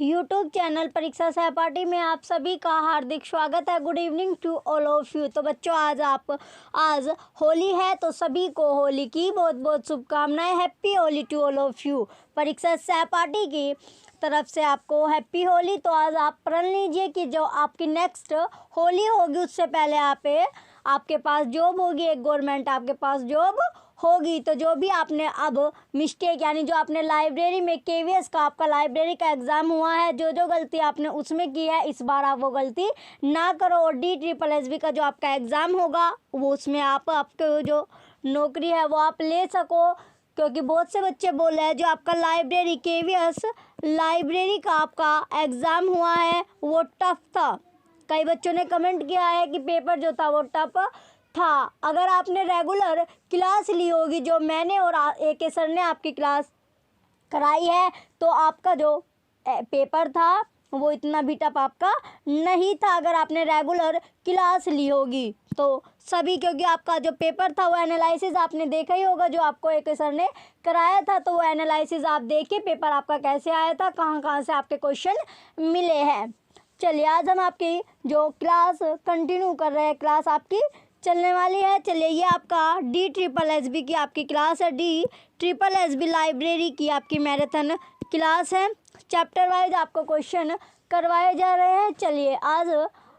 YouTube channel परीक्षा सहपाठी में आप सभी का हार्दिक स्वागत है। Good evening to all of you. तो बच्चों आज होली है, तो सभी को होली की बहुत बहुत शुभकामनाएं। Happy Holi to all of you. परीक्षा सहपाठी की तरफ से आपको हैप्पी होली। तो आज आप प्रण लीजिए कि जो आपकी नेक्स्ट होली होगी उससे पहले आपके पास जॉब होगी, एक गवर्नमेंट आपके पास जॉब होगी। तो जो भी आपने अब मिस्टेक यानी जो आपने लाइब्रेरी में केवीएस का आपका लाइब्रेरी का एग्ज़ाम हुआ है, जो गलती आपने उसमें की है, इस बार आप वो गलती ना करो। और DSSB का जो आपका एग्ज़ाम होगा वो उसमें आपको जो नौकरी है वो आप ले सको। क्योंकि बहुत से बच्चे बोल रहे हैं जो आपका लाइब्रेरी केवीएस लाइब्रेरी का आपका एग्ज़ाम हुआ है वो टफ था। कई बच्चों ने कमेंट किया है कि पेपर जो था वो टफ था। अगर आपने रेगुलर क्लास ली होगी, जो मैंने और AK सर ने आपकी क्लास कराई है, तो आपका जो पेपर था वो इतना भी टफ आपका नहीं था। अगर आपने रेगुलर क्लास ली होगी तो सभी, क्योंकि आपका जो पेपर था वो एनालिसिस आपने देखा ही होगा जो आपको AK सर ने कराया था। तो वो एनालिसिस आप देखिए पेपर आपका कैसे आया था, कहाँ कहाँ से आपके क्वेश्चन मिले हैं। चलिए आज हम आपकी जो क्लास कंटिन्यू कर रहे हैं, क्लास आपकी चलने वाली है। चलिए ये आपका DSSB की आपकी क्लास है। DSSB लाइब्रेरी की आपकी मैराथन क्लास है। चैप्टर वाइज आपको क्वेश्चन करवाए जा रहे हैं। चलिए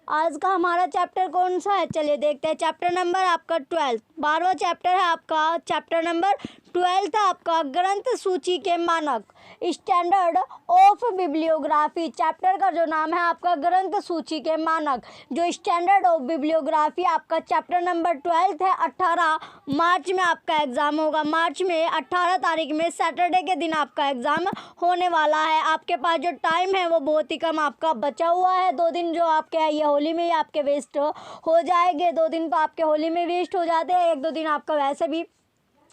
आज का हमारा चैप्टर कौन सा है, चलिए देखते हैं। चैप्टर नंबर आपका 12, 12वां चैप्टर है आपका। चैप्टर नंबर 12 है आपका ग्रंथ सूची के मानक, स्टैंडर्ड ऑफ बिब्लियोग्राफी। चैप्टर का जो नाम है आपका ग्रंथ सूची के मानक। जो स्टैंडर्ड ऑफ बिब्लियोग्राफी आपका चैप्टर नंबर 12 है। 18 मार्च में आपका एग्ज़ाम होगा। मार्च में 18 तारीख में सैटरडे के दिन आपका एग्ज़ाम होने वाला है। आपके पास जो टाइम है वो बहुत ही कम आपका बचा हुआ है। 2 दिन जो आपके ये होली में ही आपके वेस्ट हो जाएंगे। 2 दिन तो आपके होली में वेस्ट हो जाते हैं, 1-2 दिन आपका वैसे भी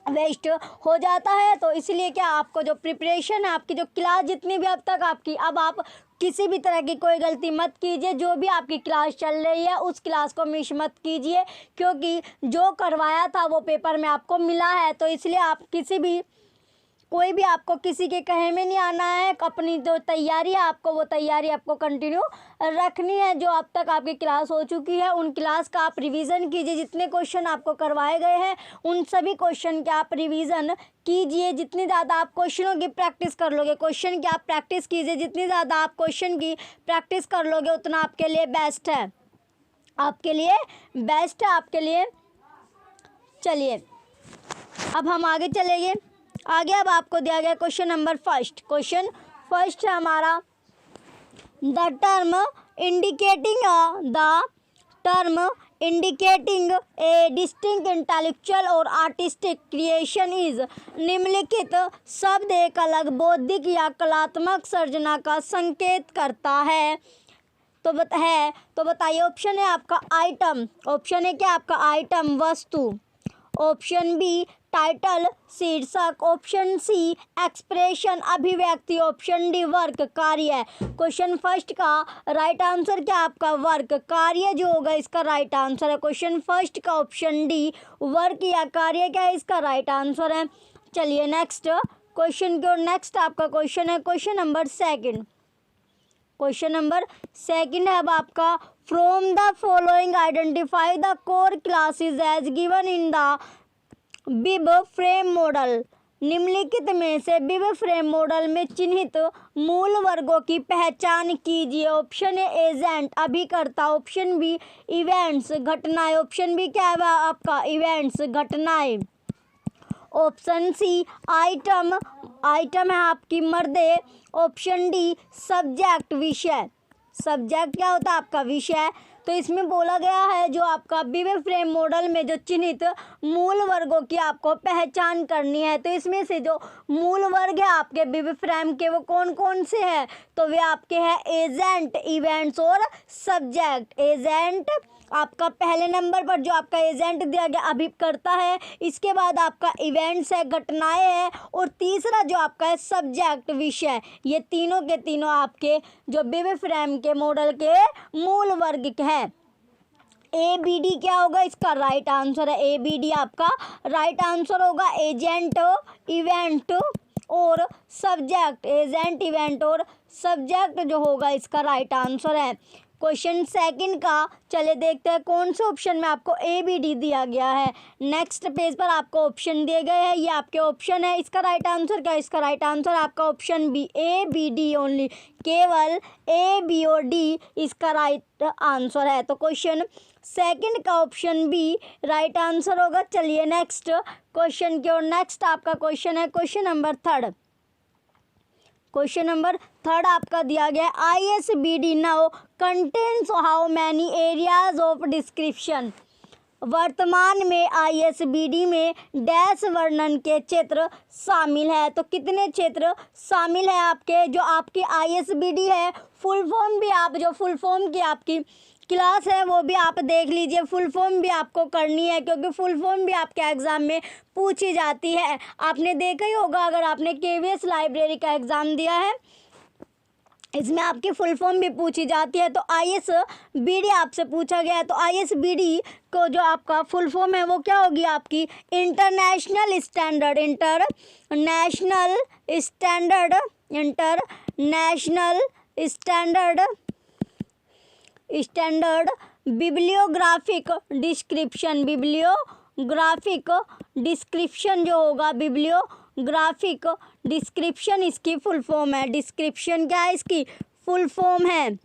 वेस्ट हो जाता है। तो इसलिए क्या आपको जो प्रिपरेशन है, आपकी जो क्लास जितनी भी अब तक आपकी, अब आप किसी भी तरह की कोई गलती मत कीजिए। जो भी आपकी क्लास चल रही है उस क्लास को मिस मत कीजिए, क्योंकि जो करवाया था वो पेपर में आपको मिला है। तो इसलिए आप कोई भी आपको किसी के कहे में नहीं आना है। अपनी जो तैयारी है आपको वो तैयारी आपको कंटिन्यू रखनी है। जो अब तक आपकी क्लास हो चुकी है उन क्लास का आप रिवीजन कीजिए। जितने क्वेश्चन आपको करवाए गए हैं उन सभी क्वेश्चन के आप रिवीजन कीजिए। जितनी ज़्यादा आप क्वेश्चनों की प्रैक्टिस कर लोगे, क्वेश्चन की आप प्रैक्टिस कीजिए। जितनी ज़्यादा आप क्वेश्चन की प्रैक्टिस कर लोगे उतना आपके लिए बेस्ट है, आपके लिए बेस्ट है, आपके लिए। चलिए अब हम आगे चलेंगे। आगे अब आपको दिया गया question number first. Question first है हमारा the term indicating A distinct intellectual और आर्टिस्टिक क्रिएशन इज। निम्नलिखित शब्द एक अलग बौद्धिक या कलात्मक सर्जना का संकेत करता है। तो बताइए। ऑप्शन है आपका आइटम, ऑप्शन है क्या आपका आइटम वस्तु, ऑप्शन बी टाइटल शीर्षक, ऑप्शन सी एक्सप्रेशन अभिव्यक्ति, ऑप्शन डी वर्क कार्य। क्वेश्चन फर्स्ट का राइट आंसर क्या आपका वर्क कार्य जो होगा इसका राइट आंसर है। क्वेश्चन फर्स्ट का ऑप्शन डी वर्क या कार्य क्या है इसका राइट आंसर है। चलिए नेक्स्ट क्वेश्चन की ओर। नेक्स्ट आपका क्वेश्चन है question number second. Question number second है अब आपका from the following identify the core classes as given in the bib frame model. निम्नलिखित में से बिब फ्रेम मॉडल में चिन्हित मूल वर्गों की पहचान कीजिए। ऑप्शन ए एजेंट अभिकर्ता, ऑप्शन बी इवेंट्स घटनाएं, ऑप्शन बी क्या है आपका इवेंट्स घटनाएं, ऑप्शन सी आइटम है आपकी मर्दे, ऑप्शन डी सब्जेक्ट विषय। सब्जेक्ट क्या होता है आपका विषय। तो इसमें बोला गया है जो आपका बिब फ्रेम मॉडल में जो चिन्हित मूल वर्गों की आपको पहचान करनी है। तो इसमें से जो मूल वर्ग है आपके बिब फ्रेम के वो कौन कौन से हैं, तो वे आपके हैं एजेंट, इवेंट्स और सब्जेक्ट। एजेंट आपका पहले नंबर पर जो आपका एजेंट दिया गया अभिकर्ता है, इसके बाद आपका इवेंट्स है घटनाएं है, और तीसरा जो आपका है सब्जेक्ट विषय। ये तीनों के तीनों आपके जो बिब फ्रेम के मॉडल के मूल वर्ग हैं। ABD क्या होगा इसका राइट आंसर है। ABD आपका राइट आंसर होगा। एजेंट, इवेंट और सब्जेक्ट, एजेंट, इवेंट और सब्जेक्ट जो होगा इसका राइट आंसर है। क्वेश्चन सेकंड का चले देखते हैं कौन से ऑप्शन में आपको ए बी डी दिया गया है। नेक्स्ट पेज पर आपको ऑप्शन दिए गए हैं, ये आपके ऑप्शन है। इसका राइट आंसर क्या है? इसका राइट आंसर आपका option B, A B D only, केवल ए बी और डी इसका राइट आंसर है। तो क्वेश्चन सेकंड का ऑप्शन बी राइट आंसर होगा। चलिए नेक्स्ट क्वेश्चन की ओर। नेक्स्ट आपका क्वेश्चन है question number third. Question number third आपका दिया गया है ISBD now contains how many areas of description. वर्तमान में ISBD में डैश वर्णन के क्षेत्र शामिल है। तो कितने क्षेत्र शामिल है आपके? जो आपकी ISBD है, फुल फॉर्म भी आप जो फुल फॉर्म की आपकी क्लास है वो भी आप देख लीजिए, फुल फॉर्म भी आपको करनी है क्योंकि फुल फॉर्म भी आपके एग्ज़ाम में पूछी जाती है। आपने देखा ही होगा अगर आपने KVS लाइब्रेरी का एग्ज़ाम दिया है, इसमें आपकी फुल फॉर्म भी पूछी जाती है। तो ISBD आपसे पूछा गया है, तो ISBD को जो आपका फुल फॉर्म है वो क्या होगी आपकी? इंटरनेशनल स्टैंडर्ड बिब्लियोग्राफिक डिस्क्रिप्शन जो होगा, बिब्लियोग्राफिक डिस्क्रिप्शन इसकी फुल फॉर्म है। डिस्क्रिप्शन क्या है? इसकी फुल फॉर्म है।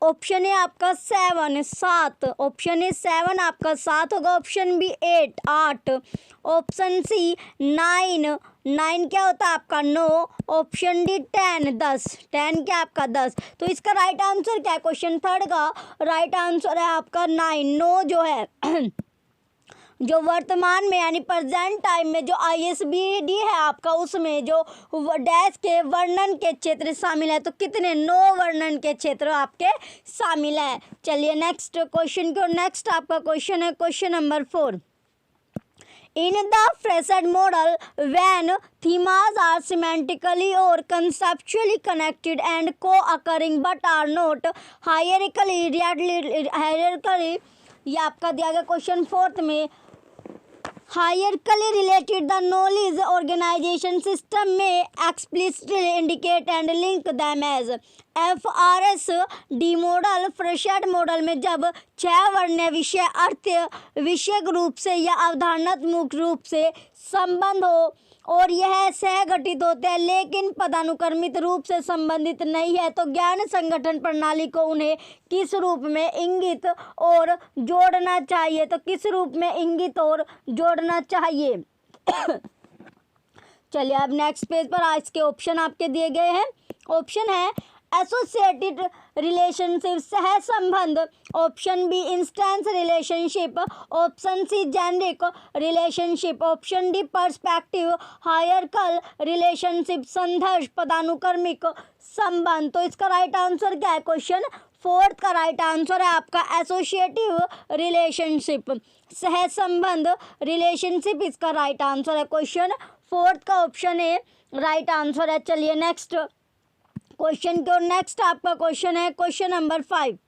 ऑप्शन ए आपका 7 ऑप्शन ए 7 आपका 7 होगा। ऑप्शन बी 8 ऑप्शन सी 9 क्या होता है आपका? 9। ऑप्शन डी 10 क्या आपका 10। तो इसका राइट आंसर क्या है? क्वेश्चन थर्ड का राइट आंसर है आपका 9 जो है जो वर्तमान में यानी प्रेजेंट टाइम में जो ISBD है आपका, उसमें जो डैश के वर्णन के क्षेत्र शामिल है। तो कितने? 9 वर्णन के क्षेत्र आपके शामिल है। चलिए नेक्स्ट क्वेश्चन को। नेक्स्ट आपका क्वेश्चन है question number 4। In the phrased model, when themas are semantically or conceptually connected and co-occurring but are not hierarchically, ये आपका दिया गया क्वेश्चन 4 में, hierarchically related the knowledge organization system may explicitly indicate and link them as FRSD model. FRSAD model में जब 6 वर्णीय विषय अर्थ विषयक रूप से या अवधारणात्मक रूप से संबंध हो और यह सहगठित होते हैं लेकिन पदानुक्रमित रूप से संबंधित नहीं है, तो ज्ञान संगठन प्रणाली को उन्हें किस रूप में इंगित और जोड़ना चाहिए? तो किस रूप में इंगित और जोड़ना चाहिए? चलिए अब नेक्स्ट पेज पर आज के ऑप्शन आपके दिए गए हैं। ऑप्शन है एसोसिएटेड रिलेशनशिप, सह संबंध। Option B instance relationship. Option C generic relationship. Option D perspective hierarchical relationship, संघर्ष पदानुक्रमिक संबंध। तो इसका राइट आंसर क्या है? क्वेश्चन 4 का राइट आंसर है आपका एसोसिएटिव रिलेशनशिप, सह संबंध रिलेशनशिप इसका राइट आंसर है। क्वेश्चन 4 का ऑप्शन ए राइट आंसर है। चलिए नेक्स्ट क्वेश्चन को। नेक्स्ट आपका क्वेश्चन है question number 5।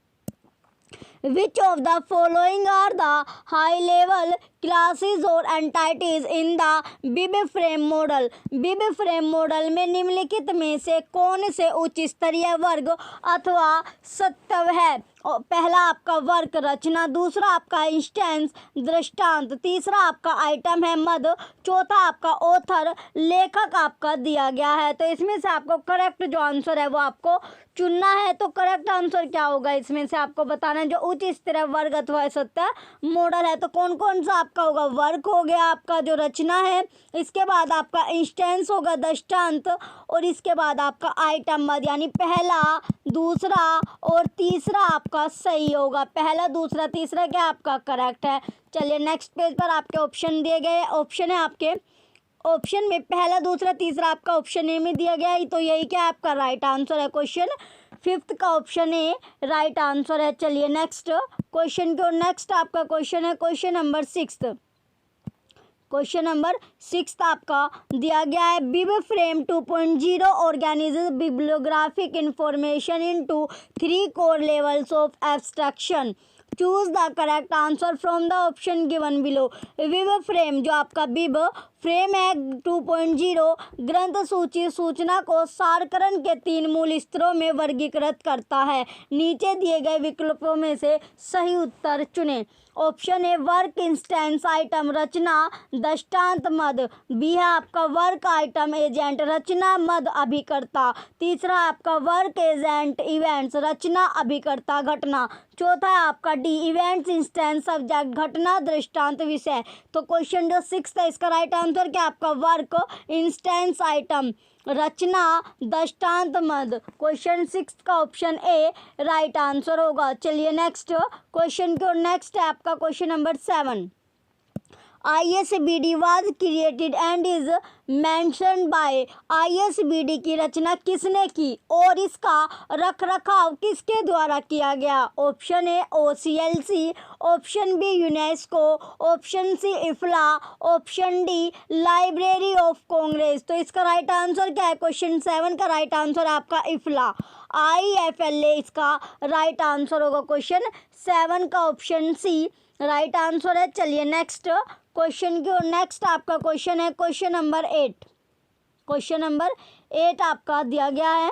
Which of the following are the high level classes or entities in the bib frame model? Bib frame model में निम्नलिखित में से कौन से उच्च स्तरीय वर्ग अथवा सत्व है? पहला आपका वर्ग रचना, दूसरा आपका इंस्टेंस दृष्टांत, तीसरा आपका आइटम है मद, चौथा आपका ऑथर लेखक आपका दिया गया है। तो इसमें से आपको करेक्ट जो आंसर है वो आपको चुनना है। तो करेक्ट आंसर क्या होगा इसमें से आपको बताना है। जो उच्च स्तरीय वर्ग अथवा सत्ता मॉडल है तो कौन कौन सा आपका होगा? वर्ग हो गया आपका जो रचना है, इसके बाद आपका इंस्टेंस होगा दृष्टांत, और इसके बाद आपका आइटम मद, यानी पहला दूसरा और तीसरा आपका सही होगा। पहला दूसरा तीसरा क्या आपका करेक्ट है। चलिए नेक्स्ट पेज पर आपके ऑप्शन दिए गए। ऑप्शन है आपके ऑप्शन में पहला दूसरा तीसरा आपका ऑप्शन ए में दिया गया है, तो यही क्या आपका राइट आंसर है। क्वेश्चन 5 का ऑप्शन ए राइट आंसर है। चलिए नेक्स्ट क्वेश्चन को। नेक्स्ट आपका क्वेश्चन है क्वेश्चन नंबर 6। क्वेश्चन नंबर 6 आपका दिया गया है BIBFRAME 2.0 organizes bibliographic information into 3 core levels of abstraction. Choose the correct answer from the option given below. BIBFRAME, जो आपका विव फ्रेम है 2.0 ग्रंथ सूची सूचना को सारकरण के 3 मूल स्तरों में वर्गीकृत करता है। नीचे दिए गए विकल्पों में से सही उत्तर चुनें। Option A work instance item रचना दृष्टांत मद, बी है आपका वर्क आइटम एजेंट रचना मद अभिकर्ता, तीसरा आपका वर्क एजेंट इवेंट्स रचना अभिकर्ता घटना, चौथा है आपका डी इवेंट्स इंस्टेंस सब्जेक्ट घटना दृष्टांत विषय। तो क्वेश्चन जो 6 है इसका राइट आंसर क्या आपका वर्क इंस्टेंस आइटम रचना दृष्टांत मद। क्वेश्चन 6 का ऑप्शन ए राइट आंसर होगा। चलिए नेक्स्ट क्वेश्चन की ओर। नेक्स्ट है आपका question number 7। ISBD was created and is mentioned by। ISBD की रचना किसने की और इसका रख रखाव किसके द्वारा किया गया। Option A OCLC, option B UNESCO, option C IFLA, option D library of Congress. तो इसका राइट आंसर क्या है। क्वेश्चन 7 का राइट आंसर आपका इफ्ला IFLA इसका राइट आंसर होगा। क्वेश्चन 7 का ऑप्शन सी राइट आंसर है। चलिए नेक्स्ट क्वेश्चन की ओर। नेक्स्ट आपका क्वेश्चन है क्वेश्चन नंबर 8। क्वेश्चन नंबर 8 आपका दिया गया है।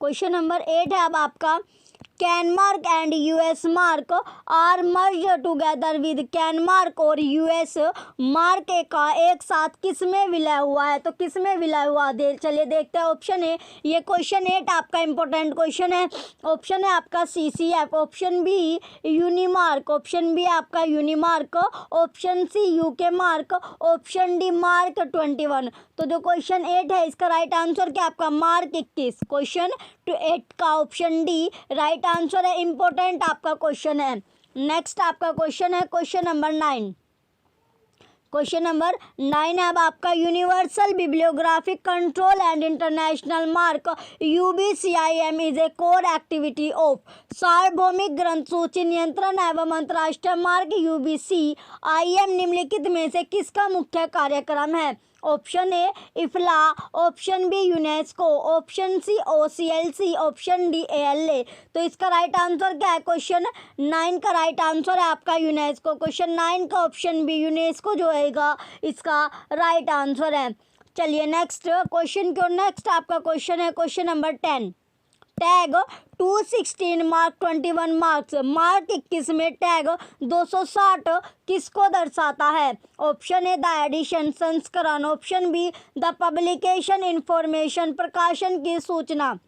क्वेश्चन नंबर 8 है अब आपका can mark and US mark are merge together with can mark और US मार्क का एक साथ किस में विलय हुआ है। तो किस में विलय हुआ चलिए देखते हैं। ऑप्शन ए, ये क्वेश्चन 8 आपका इंपॉर्टेंट क्वेश्चन है। ऑप्शन है आपका CCF, option B UNIMARC, option B आपका UNIMARC, option C UK MARC, option D MARC 21। तो जो क्वेश्चन 8 है इसका राइट आंसर क्या आपका मार्क 21। क्वेश्चन 8 का ऑप्शन डी राइट आंसर है। इंपॉर्टेंट आपका क्वेश्चन है। नेक्स्ट आपका क्वेश्चन है क्वेश्चन नंबर 9। क्वेश्चन नंबर 9 है अब आपका universal bibliographic control and international mark UBCIM is a core activity of. सार्वभौमिक ग्रंथ सूची नियंत्रण एवं अंतर्राष्ट्रीय मार्क UBCIM निम्नलिखित में से किसका मुख्य कार्यक्रम है। Option A IFLA, option B UNESCO, option C OCLC, option D ALA। तो इसका राइट आंसर क्या है। क्वेश्चन 9 का राइट आंसर है आपका यूनेस्को। क्वेश्चन 9 का ऑप्शन बी यूनेस्को जो है इसका राइट आंसर है। चलिए नेक्स्ट क्वेश्चन की ओर। नेक्स्ट आपका क्वेश्चन है question number 10। Tag 216 mark 21 marks, mark 21 में टैग 260 किसको दर्शाता है। ऑप्शन ए द एडिशन संस्करण, option B the publication information प्रकाशन की सूचना,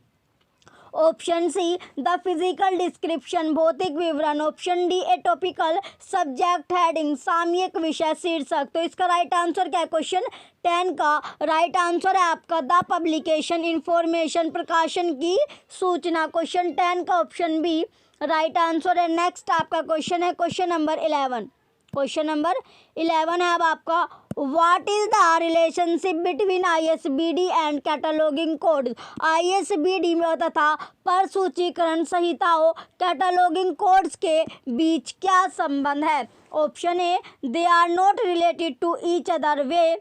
option see the physical description भौतिक विवरण, option D A topical subject heading सामयिक विषय शीर्षक। तो इसका राइट आंसर क्या है। क्वेश्चन 10 का राइट आंसर है आपका द पब्लिकेशन इंफॉर्मेशन प्रकाशन की सूचना। क्वेश्चन 10 का ऑप्शन बी राइट आंसर है। नेक्स्ट आपका क्वेश्चन है क्वेश्चन नंबर 11। क्वेश्चन नंबर 11 है अब आपका what is the relationship between ISBD and cataloguing code. ISBD में तथा प्रसूचीकरण संहिताओं कैटलॉगिंग कोड्स के बीच क्या संबंध है। Option A they are not related to each other, वे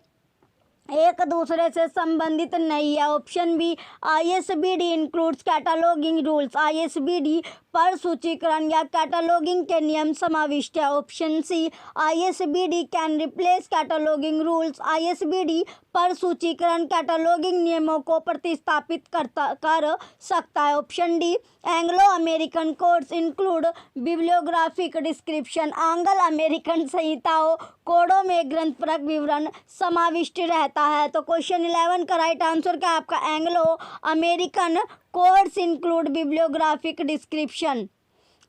एक दूसरे से संबंधित नहीं है। Option B ISBD includes cataloguing rules, ISBD पर सूचीकरण या कैटलॉगिंग के नियम समाविष्ट है। Option C ISBD can replace cataloguing rules, ISBD पर सूचीकरण कैटलॉगिंग नियमों को प्रतिस्थापित कर सकता है। Option D Anglo American codes include bibliographic description, Anglo American संहिताओं कोडों में ग्रंथपरक विवरण समाविष्ट रहता है। तो क्वेश्चन 11 का राइट आंसर क्या आपका Anglo American codes include bibliographic description,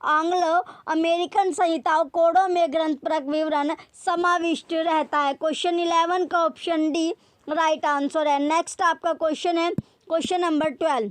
Anglo American संहिताओं कोडों में ग्रंथपरक विवरण समाविष्ट रहता है। क्वेश्चन 11 का ऑप्शन डी राइट आंसर है। नेक्स्ट आपका क्वेश्चन है क्वेश्चन नंबर 12।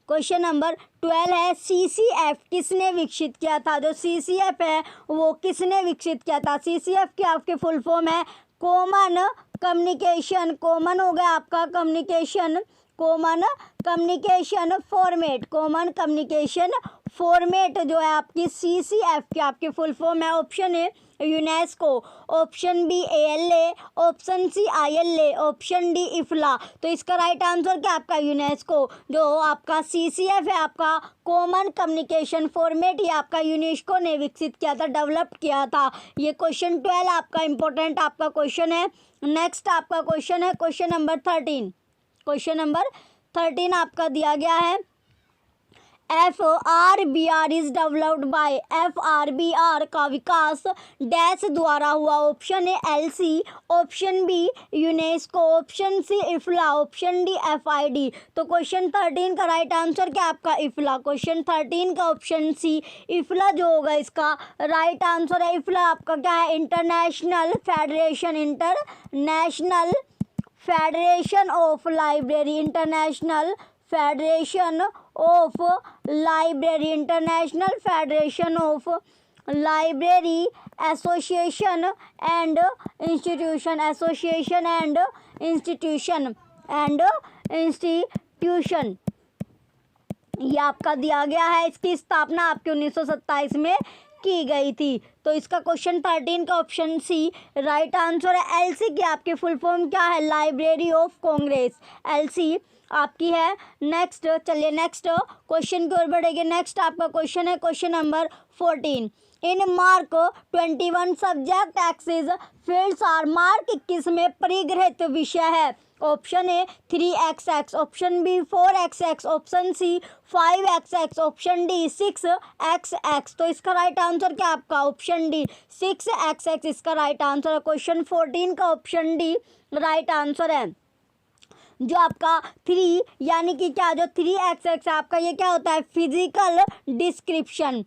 क्वेश्चन नंबर 12 है CCF किसने विकसित किया था। जो CCF है वो किसने विकसित किया था। CCF की आपकी फुल फॉर्म है कॉमन कम्युनिकेशन, कॉमन हो गया आपका communication common communication format, common communication format जो है आपकी CCF की आपकी फुल फॉर्म है। Option A UNESCO, option B ALA, option C ILA, option D IFLA. तो इसका राइट आंसर क्या आपका यूनेस्को। जो आपका CCF है आपका कॉमन कम्युनिकेशन फॉर्मेट, ये आपका यूनेस्को ने विकसित किया था, डेवलप किया था। ये क्वेश्चन 12 आपका इंपॉर्टेंट आपका क्वेश्चन है। नेक्स्ट आपका क्वेश्चन है क्वेश्चन नंबर 13। क्वेश्चन नंबर 13 आपका दिया गया है FRBR is developed by, FRBR का विकास डैश द्वारा हुआ। Option A LC, option B UNESCO, option C IFLA, option D FID। तो क्वेश्चन 13 का राइट आंसर क्या आपका इफ्ला। क्वेश्चन 13 का ऑप्शन सी इफ्ला जो होगा इसका राइट आंसर है। इफ्ला आपका क्या है, international federation, international federation of library, international federation of library, international federation of library association and institution, association and institution ये आपका दिया गया है। इसकी स्थापना आपके 1927 में की गई थी। तो इसका क्वेश्चन 13 का ऑप्शन सी राइट आंसर है। LC की आपकी फुल फॉर्म क्या है, लाइब्रेरी ऑफ कांग्रेस, LC आपकी है। नेक्स्ट चलिए नेक्स्ट क्वेश्चन की ओर बढ़ेंगे। नेक्स्ट आपका क्वेश्चन है question number 14। In mark 21 subject access fields are, mark 21 में परिगृहित विषय है। Option A 3xx, option B 4xx, option C 5xx, option D 6xx। तो इसका राइट आंसर क्या आपका, ऑप्शन डी 6xx इसका राइट आंसर है। क्वेश्चन 14 का ऑप्शन डी राइट आंसर है। जो आपका 3 यानी कि क्या, जो 3xx आपका ये क्या होता है, फिजिकल डिस्क्रिप्शन।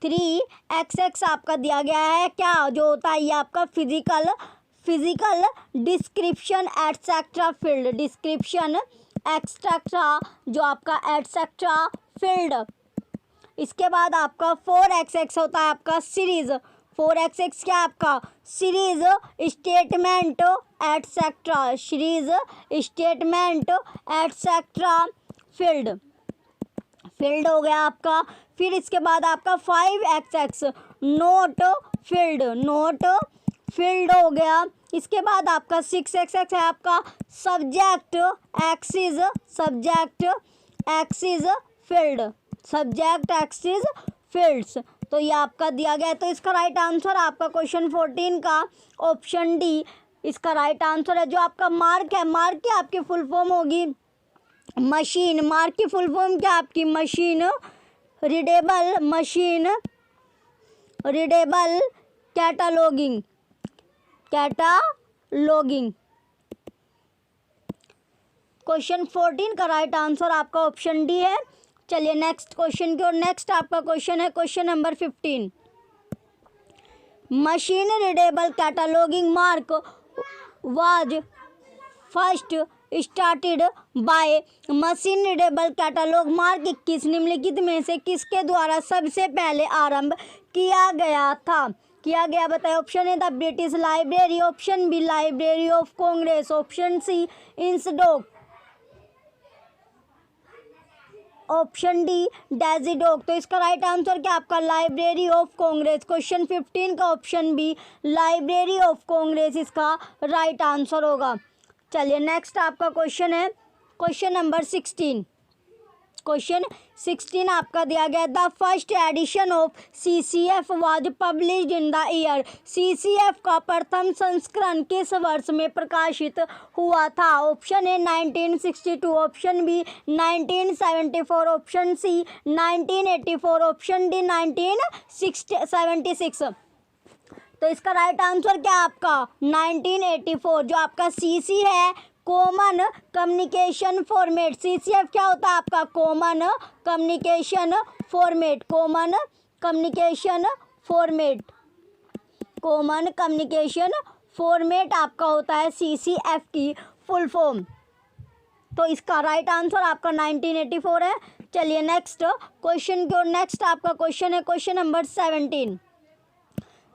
3xx आपका दिया गया है क्या, जो होता है ये आपका physical description etcetera field, description extra जो आपका एटसेट्रा फील्ड। इसके बाद आपका 4xx होता है आपका सीरीज, 4xx क्या आपका series statement etcetera, series statement etcetera field हो गया आपका। फिर इसके बाद आपका 5xx नोट फील्ड हो गया। इसके बाद आपका 6xx है आपका सब्जेक्ट एक्सिस फील्ड्स। तो ये आपका दिया गया है। तो इसका राइट आंसर आपका क्वेश्चन 14 का ऑप्शन डी इसका राइट आंसर है। जो आपका मार्क है, मार्क की आपकी फुल फॉर्म होगी मशीन, मार्क की फुल फॉर्म क्या आपकी मशीन रीडेबल कैटालॉगिंग। क्वेश्चन 14 का राइट आंसर आपका ऑप्शन डी है। चलिए नेक्स्ट क्वेश्चन की ओर। नेक्स्ट आपका क्वेश्चन है question number 15। Machine readable cataloguing MARC was first started by, machine readable catalogue MARC 21 निम्नलिखित में से किसके द्वारा सबसे पहले आरंभ किया गया बताए। Option A the British library, option B library of Congress, option C INSDOC, option D DESIDOC. तो इसका राइट आंसर क्या आपका लाइब्रेरी ऑफ कांग्रेस। क्वेश्चन 15 का option B library of Congress इसका राइट आंसर होगा। चलिए नेक्स्ट आपका क्वेश्चन है क्वेश्चन नंबर 16। क्वेश्चन 16 आपका दिया गया the first edition of CCF was published in the year, CCF का प्रथम संस्करण किस वर्ष में प्रकाशित हुआ था। Option A 1962, option B 1974, option C 1984, option D 1976। तो इसका राइट आंसर क्या आपका 1984। जो आपका CC है कॉमन कम्युनिकेशन फॉर्मेट, CCF क्या होता है आपका कॉमन कम्युनिकेशन फॉर्मेट आपका होता है CCF की फुल फॉर्म। तो इसका राइट आंसर आपका 1984 है। चलिए नेक्स्ट क्वेश्चन की ओर। नेक्स्ट आपका क्वेश्चन है question number 17।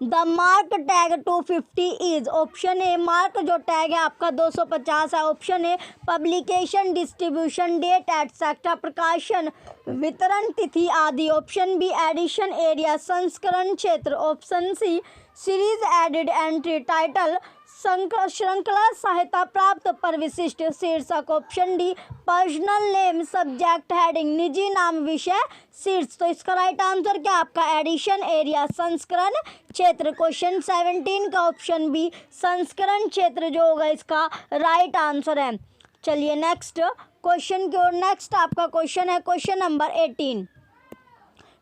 The mark tag 250 is, option A mark जो टैग है आपका 250 है। Option A publication, distribution, date etcetera, प्रकाशन, वितरण तिथि आदि। ऑप्शन बी एडिशन एरिया, संस्करण क्षेत्र। Option C series added entry title, श्रृंखला सहायता प्राप्त पर विशिष्ट शीर्षक। Option D personal name subject heading, निजी नाम विषय शीर्ष। तो इसका राइट आंसर क्या आपका एडिशन एरिया, संस्करण क्षेत्र। क्वेश्चन 17 का ऑप्शन बी संस्करण क्षेत्र जो होगा इसका राइट आंसर है। चलिए नेक्स्ट क्वेश्चन की ओर। नेक्स्ट आपका क्वेश्चन है क्वेश्चन नंबर 18।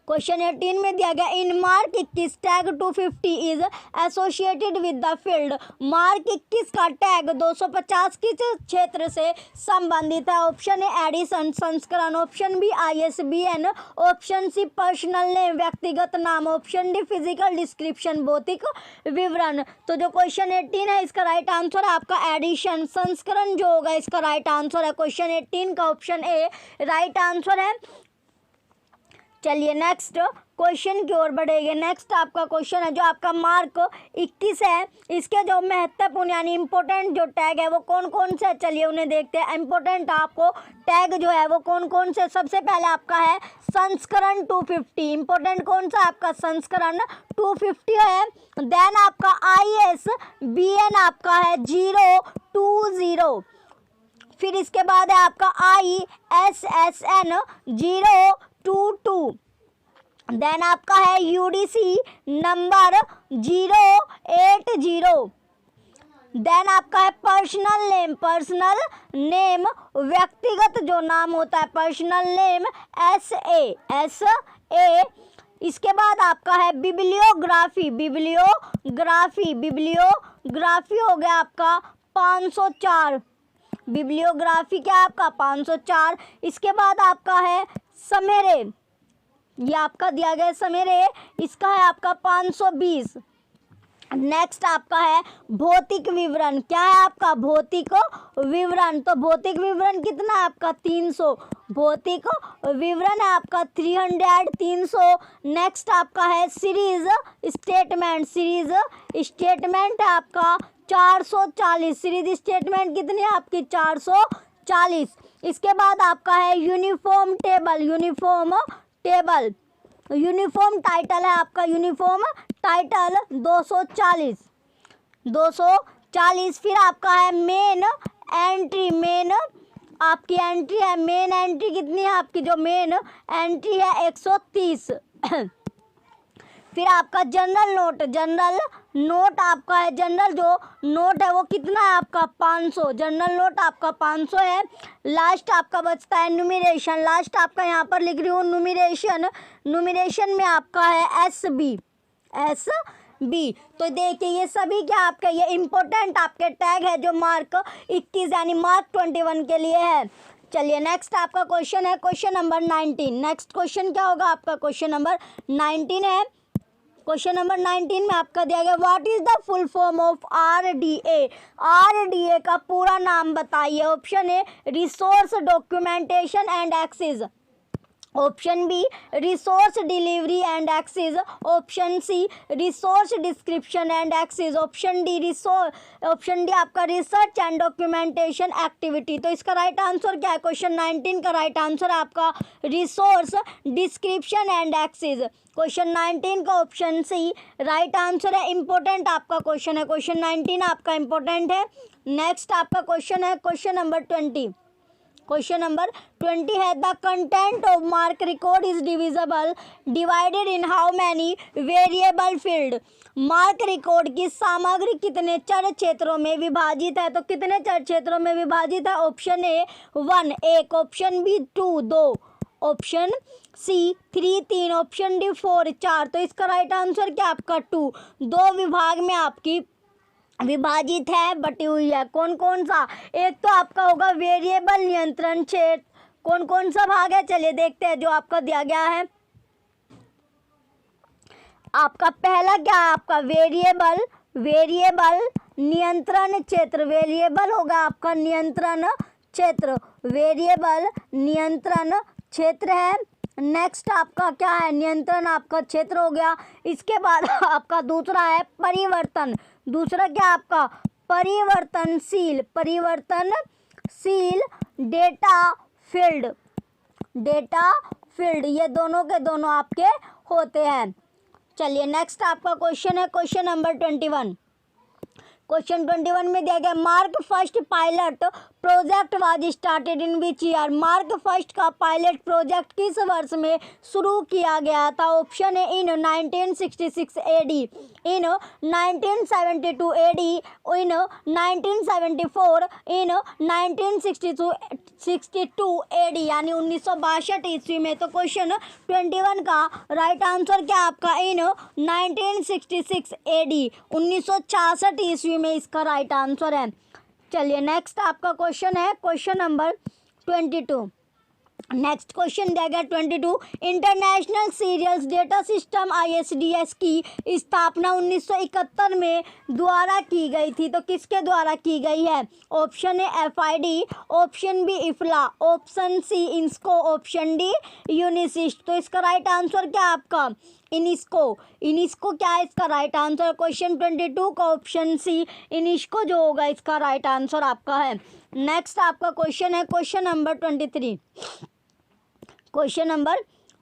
क्वेश्चन 18 में दिया गया in mark 21 tag 250 is associated with the field. MARC 21 का टैग 250 किस क्षेत्र से संबंधित है। ऑप्शन ए एडिशन, संस्करण। Option B ISBN। Option C personal name, व्यक्तिगत नाम। ऑप्शन डी फिजिकल डिस्क्रिप्शन, भौतिक विवरण। तो जो क्वेश्चन 18 है इसका राइट आंसर है आपका एडिशन, संस्करण जो होगा इसका राइट आंसर है। क्वेश्चन 18 का ऑप्शन ए राइट आंसर है। चलिए नेक्स्ट क्वेश्चन की ओर बढ़ेंगे। नेक्स्ट आपका क्वेश्चन है जो आपका मार्क 21 है, इसके जो महत्वपूर्ण यानी इंपॉर्टेंट जो टैग है वो कौन कौन से, चलिए उन्हें देखते हैं। इंपॉर्टेंट आपको टैग जो है वो कौन कौन से, सबसे पहले आपका है संस्करण 250। इंपॉर्टेंट कौन सा आपका संस्करण 250 है। देन आपका ISBN आपका है 020। फिर इसके बाद है आपका ISSN 022। देन आपका है UDC नंबर 080। देन आपका है पर्सनल नेम व्यक्तिगत जो नाम होता है पर्सनल नेम SA। इसके बाद आपका है बिब्लियोग्राफी हो गया आपका 504। बिब्लियोग्राफी क्या आपका 504। इसके बाद आपका है समेरे, ये आपका दिया गया समेरे, इसका है आपका 520। नेक्स्ट आपका है भौतिक विवरण, क्या है आपका भौतिक विवरण। तो भौतिक विवरण कितना है आपका 300। भौतिक विवरण है आपका 300। नेक्स्ट आपका है सीरीज स्टेटमेंट है आपका 440। सीरीज स्टेटमेंट कितनी है आपकी 440। इसके बाद आपका है यूनिफॉर्म टाइटल है आपका यूनिफॉर्म टाइटल 240। फिर आपका है मेन आपकी एंट्री है, मेन एंट्री कितनी है आपकी, जो मेन एंट्री है 130। फिर आपका जनरल नोट आपका है, जनरल जो नोट है वो कितना है आपका 500। जनरल नोट आपका 500 है। लास्ट आपका बचता है न्यूमरेशन, लास्ट आपका यहाँ पर लिख रही हूँ न्यूमरेशन में आपका है SB। तो देखिए ये सभी क्या आपका ये इम्पोर्टेंट आपके टैग है जो मार्क 21 यानी मार्क 21 के लिए है। चलिए नेक्स्ट आपका क्वेश्चन है क्वेश्चन नंबर 19। नेक्स्ट क्वेश्चन क्या होगा आपका क्वेश्चन नंबर 19 है। क्वेश्चन नंबर 19 में आपका दिया गया what is the full form of RDA का पूरा नाम बताइए। Option A resource documentation and access. Option B resource delivery and access. Option C resource description and access. Option D आपका रिसर्च एंड डॉक्यूमेंटेशन एक्टिविटी। तो इसका right answer क्या है, question 19 का राइट आंसर है आपका resource description and access. Question 19 का option C right answer है। इंपॉर्टेंट आपका क्वेश्चन है, क्वेश्चन 19 आपका इंपॉर्टेंट है। नेक्स्ट आपका क्वेश्चन है क्वेश्चन नंबर 20। क्वेश्चन नंबर 20 है the content of MARC record is divided in how many variable field. Mark record की सामग्री कितने चर क्षेत्रों में विभाजित है। तो कितने चर क्षेत्रों में विभाजित है। Option A 1 1। Option B 2 2। Option C 3 3। Option D 4 4। तो इसका राइट आंसर क्या आपका 2 2 विभाग में आपकी विभाजित है, बटी हुई है। कौन कौन सा, एक तो आपका होगा वेरिएबल नियंत्रण क्षेत्र। कौन कौन सा भाग है चलिए देखते हैं जो आपका दिया गया है। आपका पहला क्या है आपका वेरिएबल नियंत्रण क्षेत्र। वेरिएबल होगा आपका नियंत्रण क्षेत्र, वेरिएबल नियंत्रण क्षेत्र है। नेक्स्ट आपका क्या है, नियंत्रण आपका क्षेत्र हो गया। इसके बाद आपका दूसरा है परिवर्तन। दूसरा क्या आपका, परिवर्तनशील डेटा फील्ड। डेटा फील्ड ये दोनों के दोनों आपके होते हैं। चलिए नेक्स्ट आपका क्वेश्चन है क्वेश्चन नंबर 21। क्वेश्चन 21 में दिया गया mark first pilot project was started in which year. Mark first का पायलट प्रोजेक्ट किस वर्ष में शुरू किया गया था? ऑप्शन है इन 1966 एडी, इन 1972 एडी, इन 1974, इन 1962 एडी यानी 1962 ईस्वी में। तो क्वेश्चन 21 का राइट आंसर क्या आपका, इन 1966 एडी 1966 ईस्वी में इसका राइट आंसर है। चलिए नेक्स्ट आपका क्वेश्चन है क्वेश्चन नंबर 22। नेक्स्ट क्वेश्चन दिया गया 22। International serials data system ISDS की स्थापना 1971 में द्वारा की गई थी। तो किसके द्वारा की गई है? Option A FID, option B IFLA, option C इंस्को, ऑप्शन डी यूनिसिस्ट। तो इसका राइट आंसर क्या आपका, इनिस्को। इनिस्को क्या है इसका राइट आंसर? क्वेश्चन 22 का ऑप्शन सी इनिस्को जो होगा इसका राइट आंसर आपका है। नेक्स्ट आपका क्वेश्चन है क्वेश्चन नंबर 23। क्वेश्चन नंबर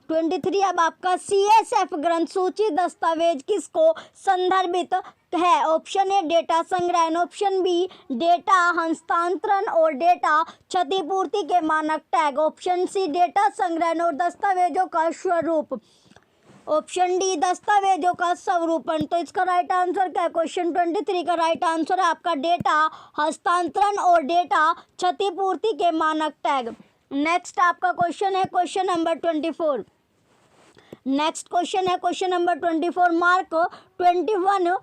23 अब आपका CSF ग्रंथ सूची दस्तावेज किसको संदर्भित है? ऑप्शन ए डेटा संग्रहण, ऑप्शन बी डेटा हस्तांतरण और डेटा क्षतिपूर्ति के मानक टैग, ऑप्शन सी डेटा संग्रहण और दस्तावेजों का स्वरूप, ऑप्शन डी दस्तावेजों का स्वरूपन। तो इसका राइट आंसर क्या है? क्वेश्चन 23 का राइट आंसर है आपका डेटा हस्तांतरण और डेटा क्षतिपूर्ति के मानक टैग। नेक्स्ट आपका क्वेश्चन है क्वेश्चन नंबर 24। नेक्स्ट क्वेश्चन है क्वेश्चन नंबर 24। मार्क 21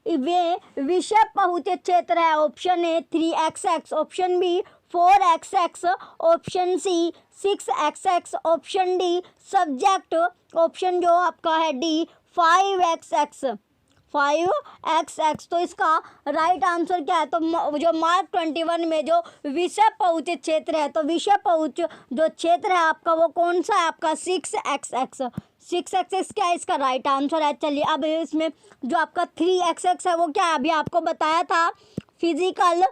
वे विषय पहुँचे क्षेत्र है। Option A 3xx, option B 4xx, option C 6xx, option D subject, option जो आपका है डी 5xx। तो इसका राइट आंसर क्या है? तो जो मार्क 21 में जो विषय पहुँचे क्षेत्र है, तो विषय पहुँच जो क्षेत्र है आपका वो कौन सा है? आपका 6xx। 6xx क्या है इसका राइट आंसर है। चलिए अब इसमें जो आपका 3xx है वो क्या है? अभी आपको बताया था फिजिकल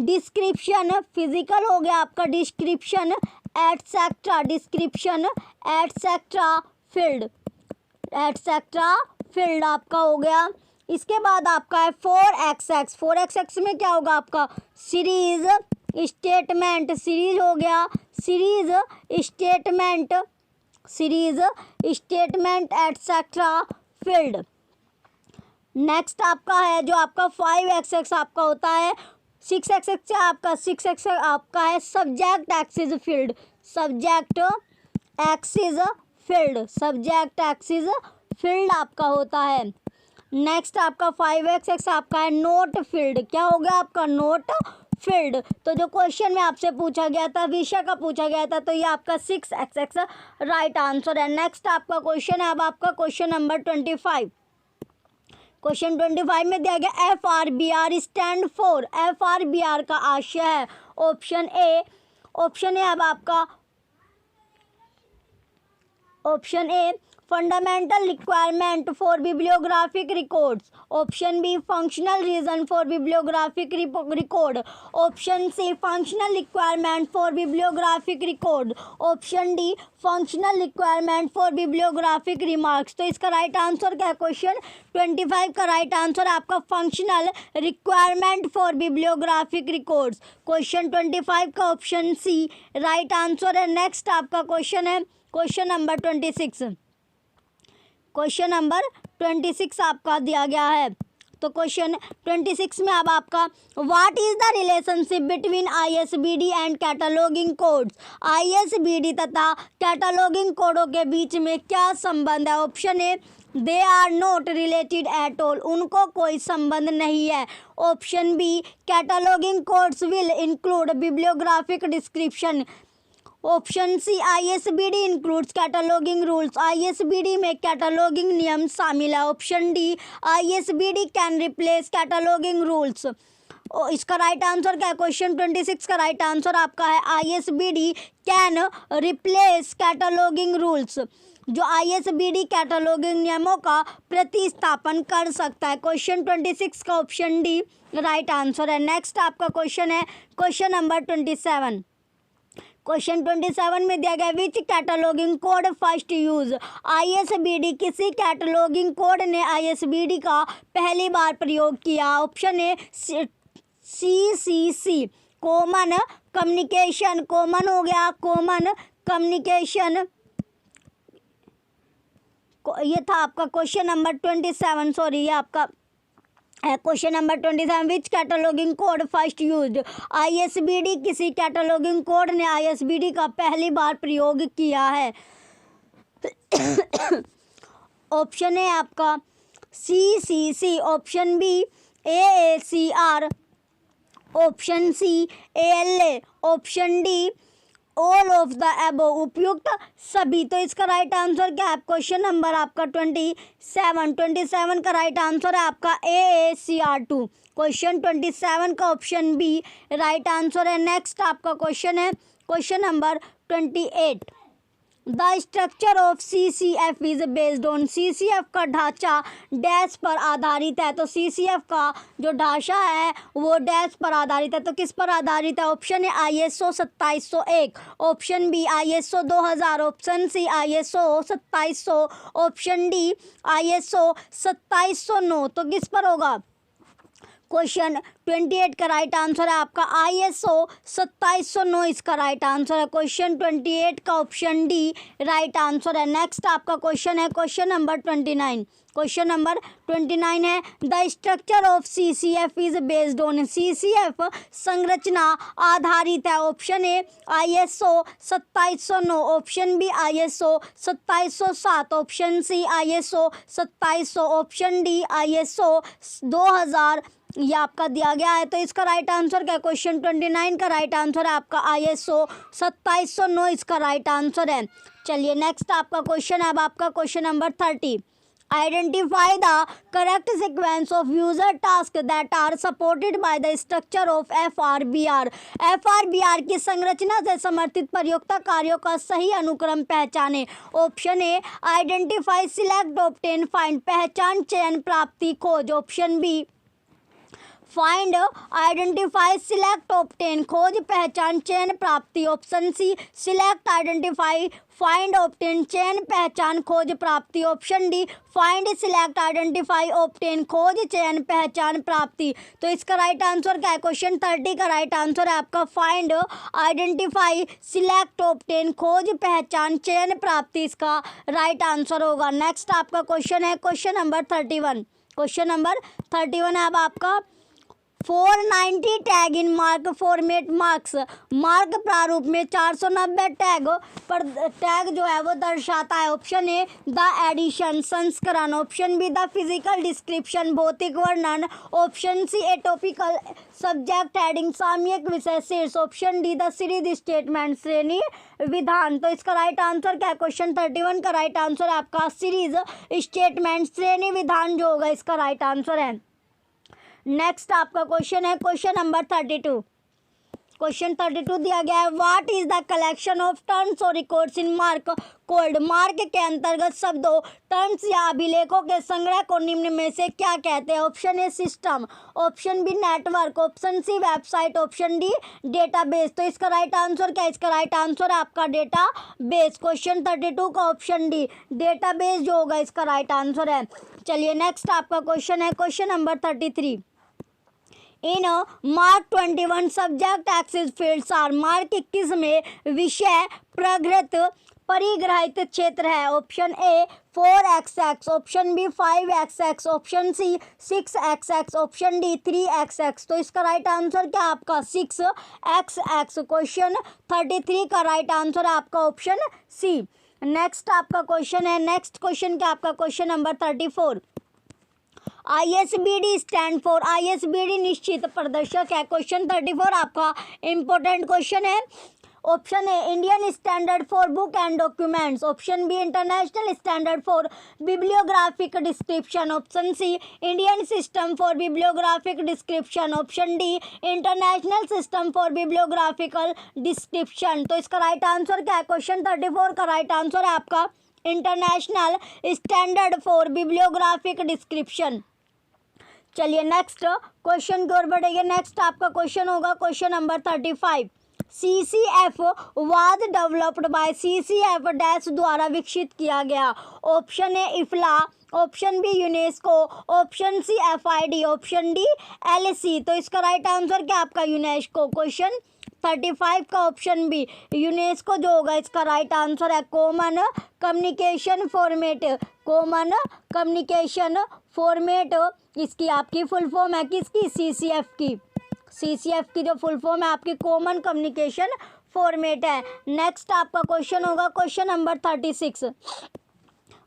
डिस्क्रिप्शन, फिजिकल हो गया आपका description etcetera, description etcetera field आपका हो गया। इसके बाद आपका है 4xx। 4xx में क्या होगा आपका? सीरीज स्टेटमेंट, सीरीज हो गया series statement etcetera field. Next आपका है जो आपका 5xx आपका होता है। 6xx से आपका 6xx आपका है subject axis field, subject axis field आपका होता है। नेक्स्ट आपका 5xx आपका है नोट फील्ड, क्या हो गया आपका? Note field. तो जो क्वेश्चन में आपसे पूछा गया था, विषय का पूछा गया था, तो ये आपका 6xx राइट आंसर है। नेक्स्ट आपका क्वेश्चन है अब आपका क्वेश्चन नंबर 25। क्वेश्चन 25 में दिया गया FRBR स्टैंड फॉर, FRBR का आशय है। ऑप्शन ए अब आपका option A fundamental requirement for bibliographic records, option B functional reason for bibliographic record, option C functional requirement for bibliographic record, option D functional requirement for bibliographic remarks. तो इसका right answer क्या है? Question 25 का right answer आपका functional requirement for bibliographic records. Question 25 का option C right answer है। Next आपका question है क्वेश्चन नंबर 26। क्वेश्चन नंबर 26 आपका दिया गया है। तो क्वेश्चन 26 में अब आपका what is the relationship between ISBD and cataloguing codes, ISBD तथा कैटलॉगिंग कोडों के बीच में क्या संबंध है? Option A they are not related at all, उनको कोई संबंध नहीं है। Option B cataloguing codes will include bibliographic description, option C ISBD includes cataloguing rules, ISBD में कैटलॉगिंग नियम शामिल है। Option D ISBD can replace cataloguing rules. इसका राइट आंसर क्या है? क्वेश्चन 26 का राइट आंसर आपका है ISBD can replace cataloguing rules. जो ISBD कैटलॉगिंग नियमों का प्रतिस्थापन कर सकता है। क्वेश्चन 26 का ऑप्शन डी राइट आंसर है। नेक्स्ट आपका क्वेश्चन है क्वेश्चन नंबर 27। क्वेश्चन 27 में दिया गया which cataloguing code first use ISBD। किसी कैटलॉगिंग कोड ने ISBD का पहली बार प्रयोग किया। Option A CCC common communication, common हो गया कॉमन कम्युनिकेशन। ये था आपका क्वेश्चन नंबर 27, सॉरी ये आपका question number 27। Which cataloguing code first used ISBD। किसी कैटलॉगिंग कोड ने ISBD का पहली बार प्रयोग किया है। ऑप्शन ए आपका CCC, option B AACR, option C ALA, option D all of the above, उपयुक्त सभी। तो इसका राइट आंसर क्या है? क्वेश्चन नंबर आपका 27 का राइट आंसर है आपका AACR2। क्वेश्चन 27 का ऑप्शन बी राइट आंसर है। नेक्स्ट आपका क्वेश्चन है question number 28। The structure of CCF is based on. CCF का ढांचा डैश पर आधारित है। तो CCF का जो ढांचा है वो डैश पर आधारित है। तो किस पर आधारित है? ऑप्शन है ISO 2701, option B ISO 2000, option C ISO 2700, option D ISO 2709। तो किस पर होगा? क्वेश्चन 28 का राइट आंसर है आपका ISO 2709 इसका राइट आंसर है। क्वेश्चन 28 का ऑप्शन डी राइट आंसर है। नेक्स्ट आपका क्वेश्चन है क्वेश्चन नंबर 29। क्वेश्चन नंबर 29 है the structure of CCF is based on. CCF संरचना आधारित है। Option A ISO 2709, option B ISO 2707, option C ISO 2700, option D ISO 2000 ये आपका दिया गया है। तो इसका राइट आंसर क्या है? क्वेश्चन 29 का राइट आंसर है आपका ISO 2709 इसका राइट आंसर है। चलिए नेक्स्ट आपका क्वेश्चन है अब आपका question number 30। Identify the correct sequence of user task that are supported by the structure of FRBR। FRBR की संरचना से समर्थित प्रयोक्ता कार्यों का सही अनुक्रम पहचाने। Option A identify, select, obtain, find, पहचान, चयन, प्राप्ति, खोज। Option B find, identify, select, obtain, खोज, पहचान, चयन, प्राप्ति। Option C select, identify, find, obtain, चयन, पहचान, खोज, प्राप्ति। Option D find, select, identify, obtain, खोज, चयन, पहचान, प्राप्ति। तो इसका राइट आंसर क्या है? क्वेश्चन 30 का राइट आंसर है आपका फाइंड, आइडेंटिफाई, सिलेक्ट, ऑब्टेन, खोज, पहचान, चयन, प्राप्ति इसका राइट आंसर होगा। नेक्स्ट आपका क्वेश्चन है क्वेश्चन नंबर 31। क्वेश्चन नंबर 31 है अब आपका 490 tag in MARC format marks. MARC प्रारूप में 490 टैग जो है वो दर्शाता है। ऑप्शन ए द एडिशन संस्करण, option B the physical description भौतिक वर्णन, ऑप्शन सी ए टॉपिकल सब्जेक्ट हेडिंग सामयिक विषय शीर्ष, option D the series statement श्रेणी विधान। तो इसका राइट आंसर क्या है? क्वेश्चन 31 का राइट आंसर है आपका सीरीज स्टेटमेंट श्रेणी विधान जो होगा इसका राइट आंसर है। नेक्स्ट आपका क्वेश्चन है क्वेश्चन नंबर 32। क्वेश्चन 32 दिया गया है what is the collection of terms और records in MARC code. MARC के अंतर्गत शब्दों, टर्म्स या अभिलेखों के संग्रह को निम्न में से क्या कहते हैं? Option A system, option B network, option C website, option D database. तो इसका राइट आंसर क्या है? इसका राइट आंसर है आपका डेटाबेस। क्वेश्चन 32 का ऑप्शन डी डेटाबेस जो होगा इसका राइट आंसर है। चलिए नेक्स्ट आपका क्वेश्चन है question number 33। In mark 21 subject access fields are. Mark 21 में विषय प्रघृत परिग्रहित क्षेत्र है। Option A 4xx, option B 5xx, option C 6xx, option D 3xx। तो इसका राइट आंसर क्या आपका 6xx। क्वेश्चन 33 का राइट आंसर है आपका ऑप्शन सी। नेक्स्ट आपका क्वेश्चन है नेक्स्ट क्वेश्चन क्या आपका question number 34। ISBD stand for. ISBD निश्चित प्रदर्शक है। क्वेश्चन 34 आपका इंपॉर्टेंट क्वेश्चन है। Option A Indian standard for book and documents, option B international standard for bibliographic description, option C Indian system for bibliographic description, option D international system for bibliographical description. तो इसका right answer क्या है? Question 34 का right answer है आपका international standard for bibliographic description. चलिए next question की ओर बढ़ेंगे। नेक्स्ट आपका क्वेश्चन होगा question number 35। CCF was developed by CCF dash द्वारा विकसित किया गया। Option A IFLA, option B UNESCO, option C FID, option D LC। तो इसका राइट आंसर क्या आपका? यूनेस्को। क्वेश्चन 35 का ऑप्शन बी यूनेस्को जो होगा इसका राइट आंसर है। Common communication format, common communication format इसकी आपकी फुल फॉर्म है किसकी? CCF की। CCF की जो फुल फॉर्म है आपकी कॉमन कम्युनिकेशन फॉर्मेट है। नेक्स्ट आपका क्वेश्चन होगा क्वेश्चन नंबर 36।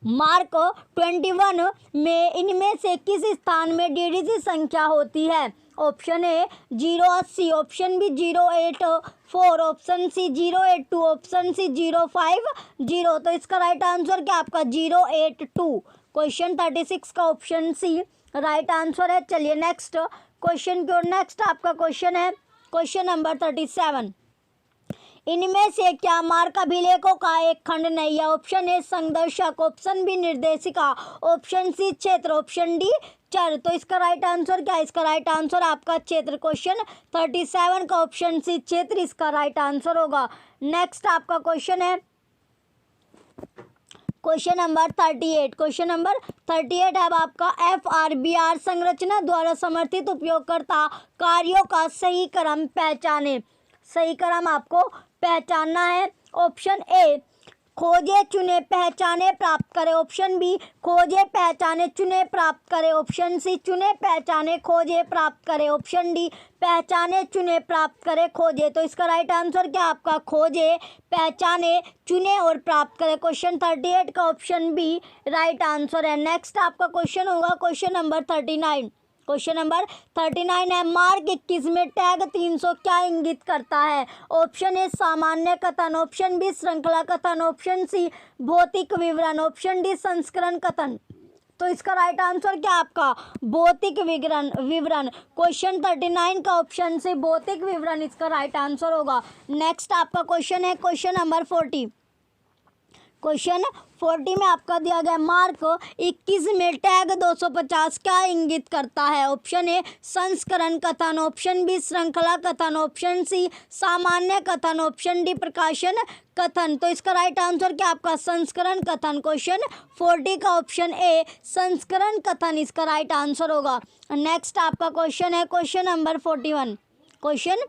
मार्क 21 में इनमें से किस स्थान में DDG संख्या होती है? Option A 080, option B 084, option C 082, option C 050। तो इसका राइट आंसर क्या आपका? 082। क्वेश्चन 36 का ऑप्शन सी राइट आंसर है। चलिए नेक्स्ट क्वेश्चन की ओर। नेक्स्ट आपका क्वेश्चन है क्वेश्चन नंबर 37। इनमें से क्या मार्क अभिलेखों का एक खंड नहीं है? ऑप्शन ए संदर्शक, ऑप्शन बी निर्देशिका, ऑप्शन सी क्षेत्र, ऑप्शन डी चर। तो इसका राइट आंसर क्या है? इसका राइट आंसर आपका क्षेत्र। क्वेश्चन 37 का ऑप्शन सी क्षेत्र इसका राइट आंसर होगा। नेक्स्ट आपका क्वेश्चन है क्वेश्चन नंबर 38। क्वेश्चन नंबर 38 है आपका FRBR संरचना द्वारा समर्थित उपयोगकर्ता कार्यों का सही क्रम पहचाने। सही क्रम आपको पहचानना है। ऑप्शन ए खोजे चुने पहचाने प्राप्त करें, ऑप्शन बी खोजे पहचाने चुने प्राप्त करें, ऑप्शन सी चुने पहचाने खोजे प्राप्त करें, ऑप्शन डी पहचाने चुने प्राप्त करें खोजे। तो इसका राइट आंसर क्या आपका? खोजे पहचाने चुने और प्राप्त करें। क्वेश्चन 38 का ऑप्शन बी राइट आंसर है। नेक्स्ट आपका क्वेश्चन होगा क्वेश्चन नंबर 39। क्वेश्चन नंबर 39 है मार्क 21 में टैग 300 क्या इंगित करता है? ऑप्शन ए सामान्य कथन, ऑप्शन बी श्रृंखला कथन, ऑप्शन सी भौतिक विवरण, ऑप्शन डी संस्करण कथन। तो इसका राइट आंसर क्या आपका? भौतिक विवरण। क्वेश्चन 39 का ऑप्शन से भौतिक विवरण इसका राइट आंसर होगा। नेक्स्ट आपका क्वेश्चन है क्वेश्चन नंबर 40। क्वेश्चन 40 में आपका दिया गया मार्क 21 में टैग 250 क्या इंगित करता है? ऑप्शन ए संस्करण कथन, ऑप्शन बी श्रृंखला कथन, ऑप्शन सी सामान्य कथन, ऑप्शन डी प्रकाशन कथन। तो इसका राइट आंसर क्या आपका? संस्करण कथन। क्वेश्चन 40 का ऑप्शन ए संस्करण कथन इसका राइट आंसर होगा। नेक्स्ट आपका क्वेश्चन है क्वेश्चन नंबर 41। क्वेश्चन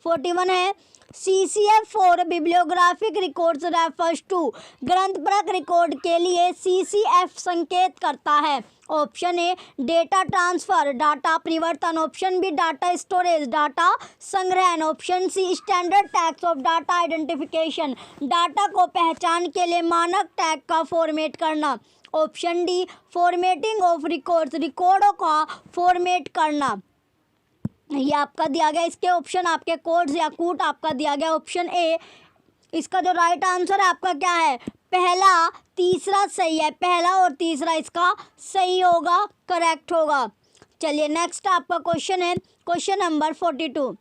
41 है CCF for bibliographic records refers to. ग्रंथपरक रिकॉर्ड के लिए CCF संकेत करता है। Option A data transfer, data परिवर्तन, option B data storage, data संग्रहण, option C standard tags of data identification, data को पहचान के लिए मानक टैग का फॉर्मेट करना, option D formatting of records, रिकॉर्डों का फॉर्मेट करना। ये आपका दिया गया इसके ऑप्शन आपके कोड्स या कूट आपका दिया गया ऑप्शन ए। इसका जो राइट आंसर है आपका क्या है? पहला तीसरा सही है, पहला और तीसरा इसका सही होगा, करेक्ट होगा। चलिए नेक्स्ट आपका क्वेश्चन है क्वेश्चन नंबर 42।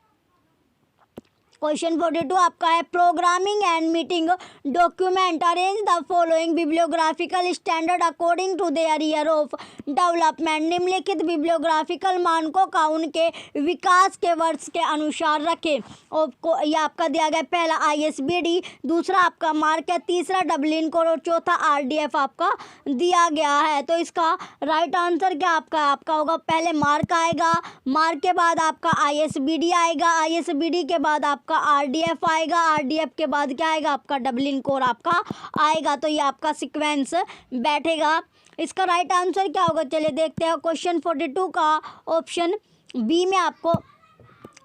क्वेश्चन 42 आपका है programming and meeting document arrange the following bibliographical standard according to their year of development. निम्नलिखित बिब्लियोग्राफिकल मानकों का उनके विकास के वर्ष के अनुसार रखें। ये आपका दिया गया पहला ISBD, दूसरा आपका मार्क है, तीसरा डबलिन कोड और चौथा RDF आपका दिया गया है। तो इसका राइट आंसर क्या आपका होगा? पहले मार्क आएगा, मार्क के बाद आपका ISBD आएगा, ISBD के बाद आपका RDF आएगा, RDF के बाद क्या आएगा? आपका डबलिन कोड आपका आएगा। तो ये आपका सीक्वेंस बैठेगा। इसका राइट आंसर क्या होगा? चलिए देखते हैं। क्वेश्चन 42 का ऑप्शन बी में आपको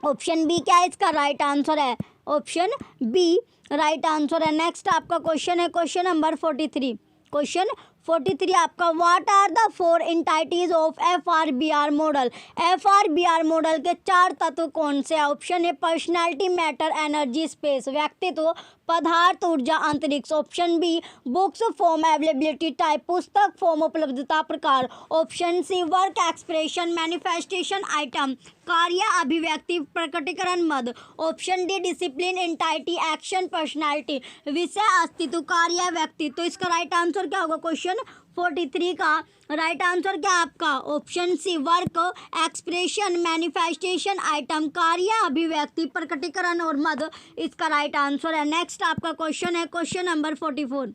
ऑप्शन बी क्या है? इसका राइट आंसर है ऑप्शन बी राइट आंसर है। नेक्स्ट आपका क्वेश्चन है क्वेश्चन नंबर 43। क्वेश्चन 43 आपका what are the 4 entities of FRBR model. FRBR model के 4 तत्व कौन से? Option A personality, matter, energy, space. व्यक्तित्व, पदार्थ, ऊर्जा, अंतरिक्ष। Option B books, form, availability, type, पुस्तक, फॉर्म, उपलब्धता, प्रकार। Option C work, expression, manifestation, item, कार्य, अभिव्यक्ति, प्रकटीकरण, मद। Option D discipline, entity, action, personality, विषय, अस्तित्व, कार्य, व्यक्ति। तो इसका राइट आंसर क्या होगा? क्वेश्चन 43 का राइट आंसर क्या आपका? Option C work, expression, manifestation, item, कार्य, अभिव्यक्ति, प्रकटीकरण और मद इसका राइट आंसर है। नेक्स्ट आपका क्वेश्चन है क्वेश्चन नंबर 44।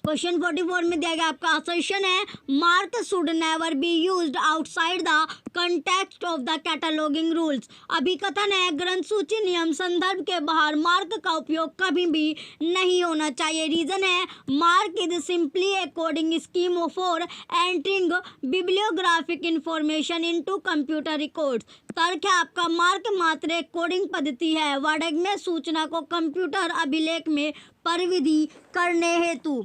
क्वेश्चन 44 में दिया गया आपका असर्शन है MARC should never be used outside the context of the cataloguing rules. अभिकथन है ग्रंथ सूची नियम संदर्भ के बाहर मार्क का उपयोग कभी भी नहीं होना चाहिए। रीजन है mark is simply A coding scheme for entering bibliographic information into computer records. तर्क है आपका मार्क मात्र एक कोडिंग पद्धति है वर्ड में सूचना को कंप्यूटर अभिलेख में परिविधि करने हेतु।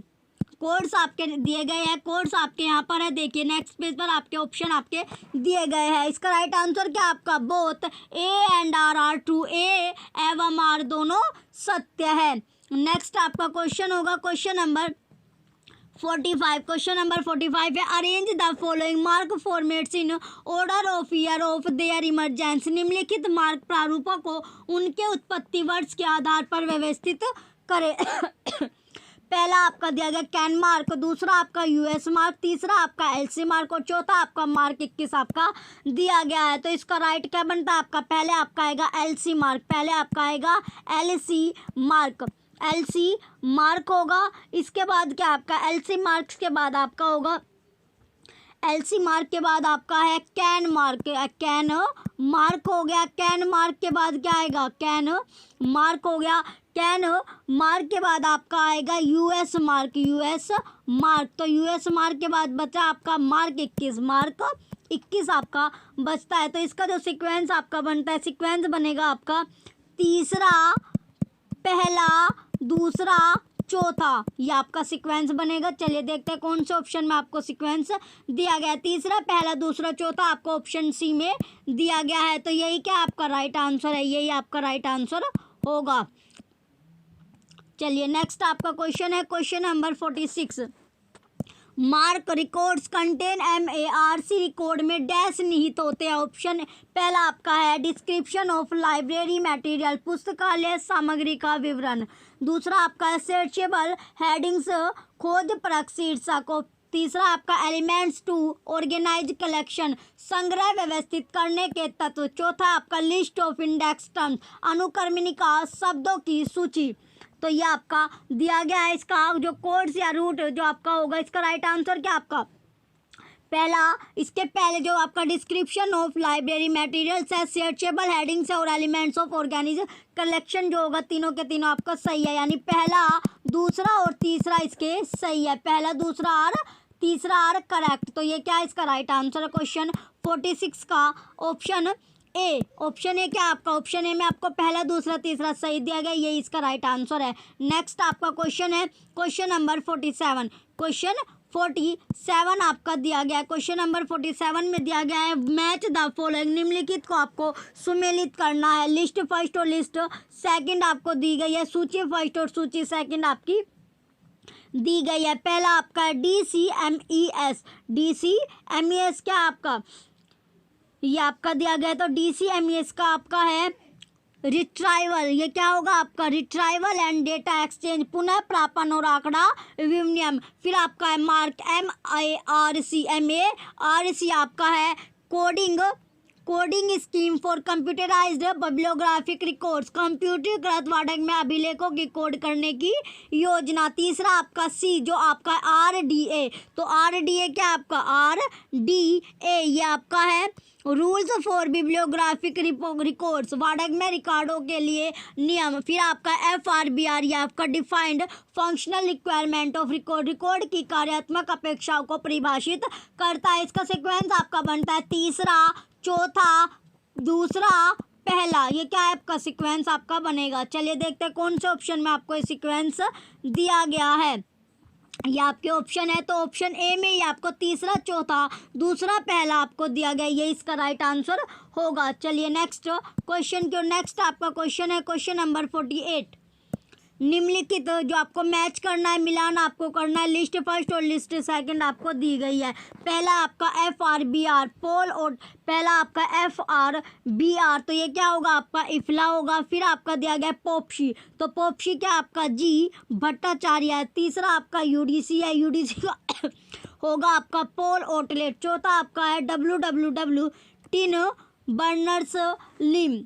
कोड्स आपके दिए गए हैं, कोड्स आपके यहाँ पर है, देखिए नेक्स्ट पेज पर आपके ऑप्शन आपके दिए गए हैं। इसका राइट आंसर क्या आपका? Both A and R true, A एवं आर दोनों सत्य है। नेक्स्ट आपका क्वेश्चन होगा क्वेश्चन नंबर 45। क्वेश्चन नंबर 45 है arrange the following mark formats in order of year of their emergence. निम्नलिखित मार्क प्रारूपों को उनके उत्पत्ति वर्ष के आधार पर व्यवस्थित करें। पहला आपका दिया गया कैन मार्क, दूसरा आपका यूएस मार्क, तीसरा आपका एलसी मार्क और चौथा आपका मार्क 21 आपका दिया गया है। तो इसका राइट क्या बनता है आपका? पहले आपका आएगा एलसी मार्क, पहले आपका आएगा एलसी मार्क, एलसी मार्क होगा। इसके बाद क्या आपका एलसी मार्क्स के बाद आपका होगा एलसी मार्क के बाद आपका है कैन मार्क, कैन मार्क हो गया। कैन मार्क के बाद क्या आएगा? कैन मार्क हो गया। कैन मार्क के बाद आपका आएगा यूएस मार्क, यूएस मार्क। तो यूएस मार्क के बाद बचा आपका मार्क 21, मार्क 21 आपका बचता है। तो इसका जो सीक्वेंस आपका बनता है, सीक्वेंस बनेगा आपका तीसरा, पहला, दूसरा, चौथा, ये आपका सीक्वेंस बनेगा। चलिए देखते हैं कौन से ऑप्शन में आपको सीक्वेंस दिया गया है। तीसरा, पहला, दूसरा, चौथा आपको ऑप्शन सी में दिया गया है। तो यही क्या आपका राइट आंसर है, यही आपका राइट आंसर होगा। चलिए नेक्स्ट आपका क्वेश्चन है question number 46। Mark records contain MARC, record में डैश निहित होते हैं। ऑप्शन पहला आपका है डिस्क्रिप्शन ऑफ लाइब्रेरी मटेरियल, पुस्तकालय सामग्री का विवरण। दूसरा आपका है सर्चेबल हेडिंग्स, खोज परख शीर्षक। तीसरा आपका एलिमेंट्स टू ऑर्गेनाइज कलेक्शन, संग्रह व्यवस्थित करने के तत्व। चौथा आपका लिस्ट ऑफ इंडेक्स टर्म्स, अनुक्रमणिका शब्दों की सूची। तो ये आपका दिया गया है। इसका जो कोड्स या रूट जो आपका होगा, इसका राइट आंसर क्या आपका? पहला, इसके पहले जो आपका डिस्क्रिप्शन ऑफ लाइब्रेरी मटेरियल्स है, सर्चेबल हेडिंग्स है और एलिमेंट्स ऑफ ऑर्गेनाइज कलेक्शन जो होगा, तीनों के तीनों आपका सही है। यानी पहला, दूसरा और तीसरा इसके सही है। पहला, दूसरा और तीसरा और करेक्ट। तो ये क्या है? इसका राइट आंसर है क्वेश्चन 46 का ऑप्शन ए। ऑप्शन ए क्या आपका? ऑप्शन ए में आपको पहला, दूसरा, तीसरा सही दिया गया, यही इसका राइट आंसर है। नेक्स्ट आपका क्वेश्चन है क्वेश्चन नंबर 47। क्वेश्चन 47 आपका दिया गया है। क्वेश्चन नंबर 47 में दिया गया है मैच द फॉलोइंग, निम्नलिखित को आपको सुमेलित करना है। लिस्ट फर्स्ट और लिस्ट सेकंड आपको दी गई है, सूची फर्स्ट और सूची सेकंड आपकी दी गई है। पहला आपका है DCMES, DCMES क्या आपका? ये आपका दिया गया है। तो DCMES का आपका है रिट्राइवल, ये क्या होगा आपका? रिट्राइवल एंड डेटा एक्सचेंज, पुनः प्रापन और आंकड़ा विनिमय। फिर आपका है मार्क MARC आपका है coding scheme for computerised bibliographic records, कंप्यूटरीकृत वार्डक में अभिलेखों की कोड करने की योजना। तीसरा आपका C जो आपका RDA, तो RDA क्या आपका? RDA ये आपका है रूल्स फॉर बिब्लियोग्राफिक रिकॉर्ड्स, वार्डक में रिकॉर्डों के लिए नियम। फिर आपका FRBR ये आपका defined functional requirement of record की कार्यात्मक अपेक्षाओं को परिभाषित करता है। इसका सीक्वेंस आपका बनता है तीसरा, चौथा, दूसरा, पहला। ये क्या है आपका? सीक्वेंस आपका बनेगा। चलिए देखते हैं कौन से ऑप्शन में आपको ये सीक्वेंस दिया गया है। ये आपके ऑप्शन है, तो ऑप्शन ए में ही आपको तीसरा, चौथा, दूसरा, पहला आपको दिया गया, ये इसका राइट आंसर होगा। चलिए नेक्स्ट क्वेश्चन की, नेक्स्ट आपका क्वेश्चन है क्वेश्चन नंबर 48। निम्नलिखित जो आपको मैच करना है, मिलान आपको करना है, लिस्ट फर्स्ट और लिस्ट सेकंड आपको दी गई है। पहला आपका FRBR पोल, और पहला आपका FRBR, तो ये क्या होगा आपका इफला होगा। फिर आपका दिया गया पोप्शी, तो पोप्शी क्या आपका जी भट्टाचार्य है। तीसरा आपका UDC है, UDC का होगा आपका पोल ओटलेट। चौथा आपका है WWW टिन बर्नर्स लिम,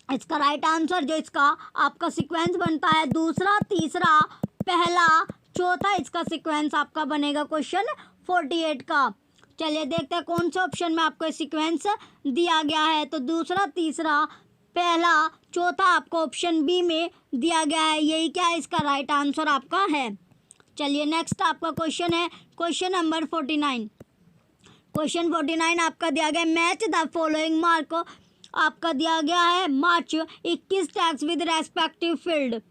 इसका राइट आंसर जो इसका आपका सीक्वेंस बनता है, दूसरा, तीसरा, पहला, चौथा, इसका सीक्वेंस आपका बनेगा क्वेश्चन 48 का। चलिए देखते हैं कौन से ऑप्शन में आपको सीक्वेंस दिया गया है। तो दूसरा, तीसरा, पहला, चौथा आपको ऑप्शन बी में दिया गया है, यही क्या है इसका राइट आंसर आपका है। चलिए नेक्स्ट आपका क्वेश्चन है क्वेश्चन नंबर 49। क्वेश्चन 49 आपका दिया गया, मैच द फॉलोइंग मार्क, आपका दिया गया है मार्च 21 टैक्स विद रेस्पेक्टिव फील्ड।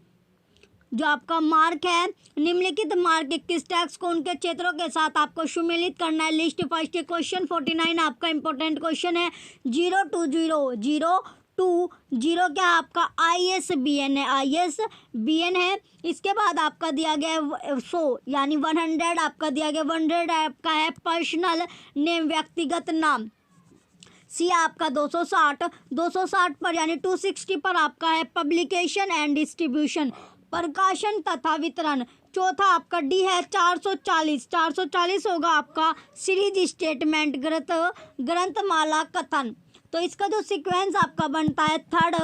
जो आपका मार्क है, निम्नलिखित मार्क 21 टैक्स को उनके क्षेत्रों के साथ आपको सम्मिलित करना है। लिस्ट फर्स्ट क्वेश्चन 49 आपका इंपॉर्टेंट क्वेश्चन है। 020 क्या आपका ISBN है, ISBN है। इसके बाद आपका दिया गया है 100 यानी 100 आपका दिया गया, 100 आपका है पर्सनल नेम, व्यक्तिगत नाम। सी आपका 260 पर यानी 260 पर आपका है पब्लिकेशन एंड डिस्ट्रीब्यूशन, प्रकाशन तथा वितरण। चौथा आपका डी है 440 होगा आपका सीरीज स्टेटमेंट, ग्रंथमाला कथन। तो इसका जो सीक्वेंस आपका बनता है, थर्ड,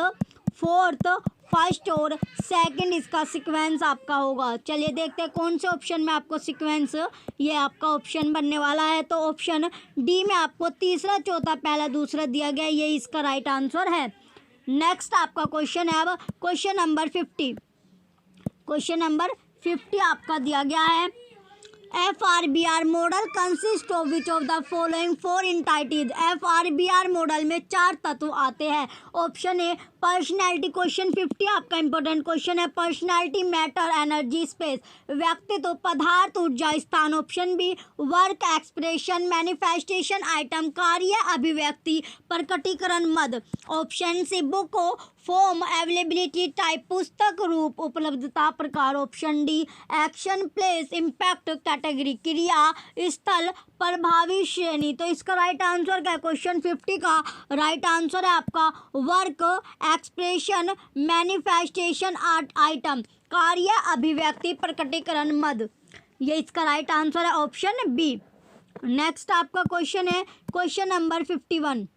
फोर्थ, फर्स्ट और सेकंड इसका सीक्वेंस आपका होगा। चलिए देखते हैं कौन से ऑप्शन में आपको सीक्वेंस ये आपका ऑप्शन बनने वाला है। तो ऑप्शन डी में आपको तीसरा, चौथा, पहला, दूसरा दिया गया, ये इसका राइट आंसर है। नेक्स्ट आपका क्वेश्चन है अब क्वेश्चन नंबर 50। क्वेश्चन नंबर 50 आपका दिया गया है, FRBR model consist of which of the following four entities. FRBR model में 4 तत्व आते हैं। ऑप्शन ए पर्सनैलिटी, क्वेश्चन 50 आपका इंपॉर्टेंट क्वेश्चन है। पर्सनैलिटी, मैटर, एनर्जी, स्पेस, व्यक्तित्व, पदार्थ, ऊर्जा, स्थान। Option B work, expression, manifestation, item, कार्य, अभिव्यक्ति, प्रकटीकरण, मद। Option C book, form, availability, type, पुस्तक, रूप, उपलब्धता, प्रकार। Option D action, place, impact, category, क्रिया, स्थल, प्रभावी, श्रेणी। तो इसका राइट आंसर क्या है, क्वेश्चन 50 का राइट आंसर है आपका work, expression, manifestation, art, item, कार्य, अभिव्यक्ति, प्रकटीकरण, मद। ये इसका राइट आंसर है ऑप्शन बी। नेक्स्ट आपका क्वेश्चन है question number 51।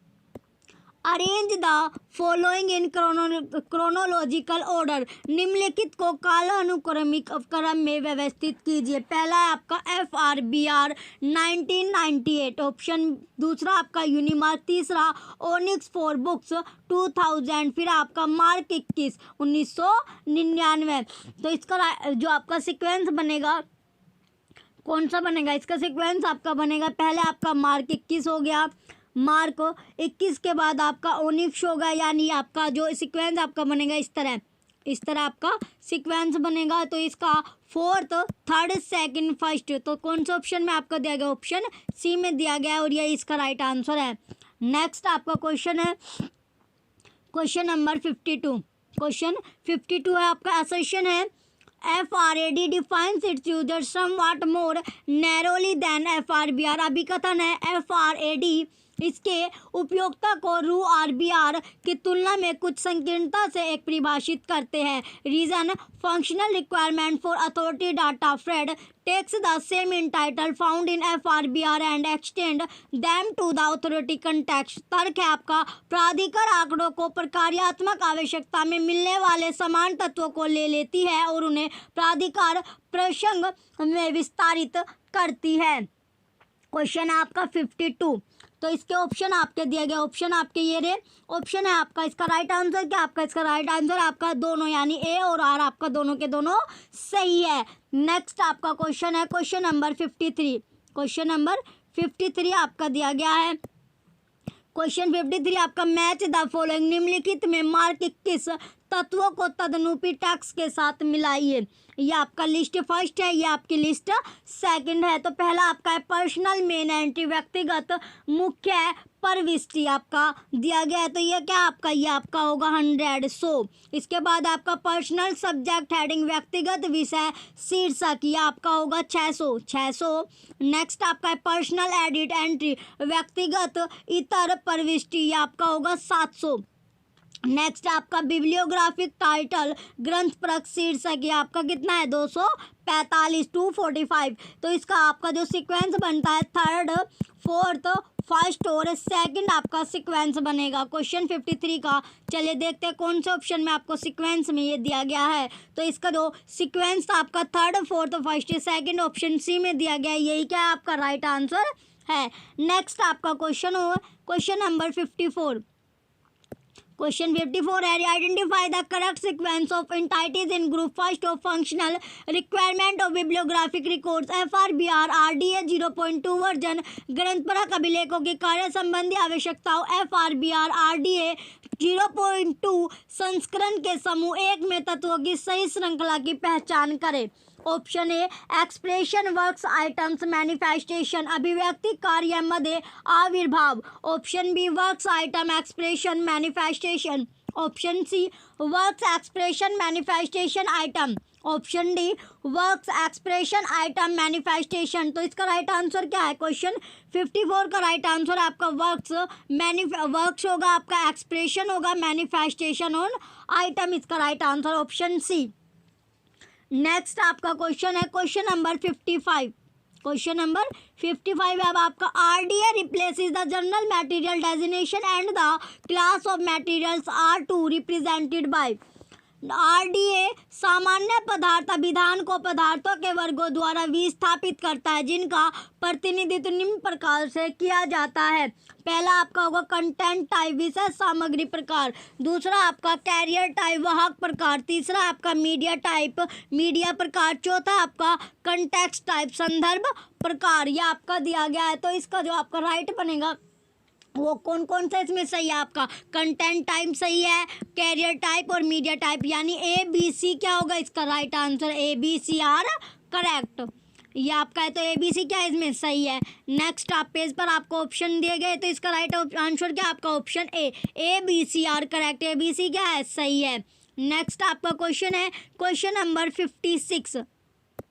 Arrange the following in chronological order, निम्नलिखित को कालानुक्रमिक क्रम में व्यवस्थित कीजिए। पहला है आपका FRBR 1998, ऑप्शन दूसरा आपका यूनिमार्क, तीसरा ओनिक्स फॉर बुक्स 2000, फिर आपका मार्क 21 1999। तो इसका जो आपका सीक्वेंस बनेगा कौन सा बनेगा, इसका सीक्वेंस आपका बनेगा, पहले आपका मार्क 21 हो गया, मार्क 21 के बाद आपका ओनिक्स होगा, यानी आपका जो सीक्वेंस आपका बनेगा इस तरह आपका सीक्वेंस बनेगा। तो इसका फोर्थ, थर्ड, सेकंड, फर्स्ट, तो कौन सा ऑप्शन में आपका दिया गया, ऑप्शन सी में दिया गया है और ये इसका राइट आंसर है। नेक्स्ट आपका क्वेश्चन है क्वेश्चन नंबर 52। क्वेश्चन 52 है आपका, असर्शन है FRAD defines its users somewhat more narrowly than FRBR। अभिकथन है FRAD इसके उपयोक्ता को RBR की तुलना में कुछ संकीर्णता से एक परिभाषित करते हैं। Reason functional requirement for authority data FRAD takes the same entitle found in FRBR and extend them to the authority context. तर्क है आपका प्राधिकार आंकड़ों को प्रकार्यात्मक आवश्यकता में मिलने वाले समान तत्वों को ले लेती है और उन्हें प्राधिकार प्रसंग में विस्तारित करती है। क्वेश्चन आपका 52। तो इसके ऑप्शन आपके दिए गए, ऑप्शन आपके ये रहे, ऑप्शन है आपका इसका राइट आंसर क्या आपका, इसका राइट आंसर आपका दोनों यानी ए और आर आपका दोनों के दोनों सही है। नेक्स्ट आपका क्वेश्चन है क्वेश्चन नंबर 53। क्वेश्चन नंबर 53 आपका दिया गया है, क्वेश्चन 53 आपका मैच द फॉलोइंग, निम्नलिखित में मार्क 21 तत्वों को तदनुरूपी टेक्स्ट के साथ मिलाइए। ये आपका लिस्ट फर्स्ट है, ये आपकी लिस्ट सेकंड है। तो पहला आपका है पर्सनल मेन एंट्री, व्यक्तिगत मुख्य प्रविष्टि आपका दिया गया है, तो ये क्या आपका, ये आपका होगा 100 100। इसके बाद आपका पर्सनल सब्जेक्ट हेडिंग, व्यक्तिगत विषय शीर्षक, ये आपका होगा 600 600। नेक्स्ट आपका है पर्सनल एडिट एंट्री, व्यक्तिगत इतर प्रविष्टि, ये आपका होगा 700। नेक्स्ट आपका बिब्लियोग्राफिक टाइटल, ग्रंथ परक शीर्षक, ये आपका कितना है 245 245। तो इसका आपका जो सीक्वेंस बनता है थर्ड फोर्थ फर्स्ट और सेकंड आपका सीक्वेंस बनेगा क्वेश्चन 53 का। चलिए देखते हैं कौन से ऑप्शन में आपको सीक्वेंस में ये दिया गया है। तो इसका जो सीक्वेंस था आपका third fourth first second option C में दिया गया है, यही क्या है आपका राइट आंसर है। नेक्स्ट आपका क्वेश्चन हो क्वेश्चन नंबर 54। क्वेश्चन 54 है identify the correct sequence of entities in group first of functional requirement of bibliographic records FRBR RDA 0.2 version, ग्रंथपरक अभिलेखों की कार्य संबंधी आवश्यकताओं FRBR RDA 0.2 संस्करण के समूह एक में तत्वों की सही श्रृंखला की पहचान करें। Option A expression works items manifestation, अभिव्यक्ति कार्य मध्य आविर्भाव। Option B works item expression manifestation. Option C works expression manifestation item. Option D works expression item manifestation. तो इसका राइट आंसर क्या है, क्वेश्चन 54 का राइट आंसर आपका वर्क्स होगा, आपका एक्सप्रेशन होगा, मैनिफेस्टेशन और आइटम इसका right answer option C. Next आपका क्वेश्चन है क्वेश्चन नंबर 55। क्वेश्चन नंबर 55 अब आपका RDA replaces the general material designation and the class of materials are to represented by. RDA सामान्य पदार्थ अभिधान को पदार्थों के वर्गों द्वारा विस्थापित करता है जिनका प्रतिनिधित्व निम्न प्रकार से किया जाता है। पहला आपका होगा कंटेंट टाइप विषय सामग्री प्रकार, दूसरा आपका कैरियर टाइप वाहक प्रकार, तीसरा आपका मीडिया टाइप मीडिया प्रकार, चौथा आपका कंटेक्स्ट टाइप संदर्भ प्रकार। यह आपका दिया गया है। तो इसका जो आपका राइट बनेगा वो कौन कौन सा इसमें सही है, आपका कंटेंट टाइप सही है, कैरियर टाइप और मीडिया टाइप, यानी ABC क्या होगा इसका right answer, ABC are correct. ये आपका है तो ABC क्या है इसमें सही है। नेक्स्ट आप पेज पर आपको ऑप्शन दिए गए तो इसका राइट आंसर क्या आपका option A ABC are correct, ABC क्या है सही है। नेक्स्ट आपका क्वेश्चन है question number 56।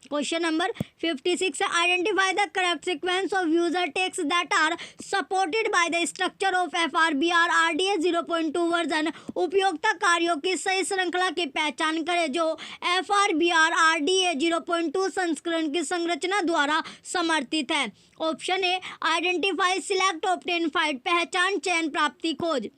Question number 56 identify the correct sequence of user text that are supported by the structure of FRBR RDA 0.2 version, उपयोगिता कार्यों की सही श्रृंखला की पहचान करें जो FRBR RDA 0.2 संस्करण की संरचना द्वारा समर्थित है। Option A identify select obtain find, पहचान चयन प्राप्ति खोज।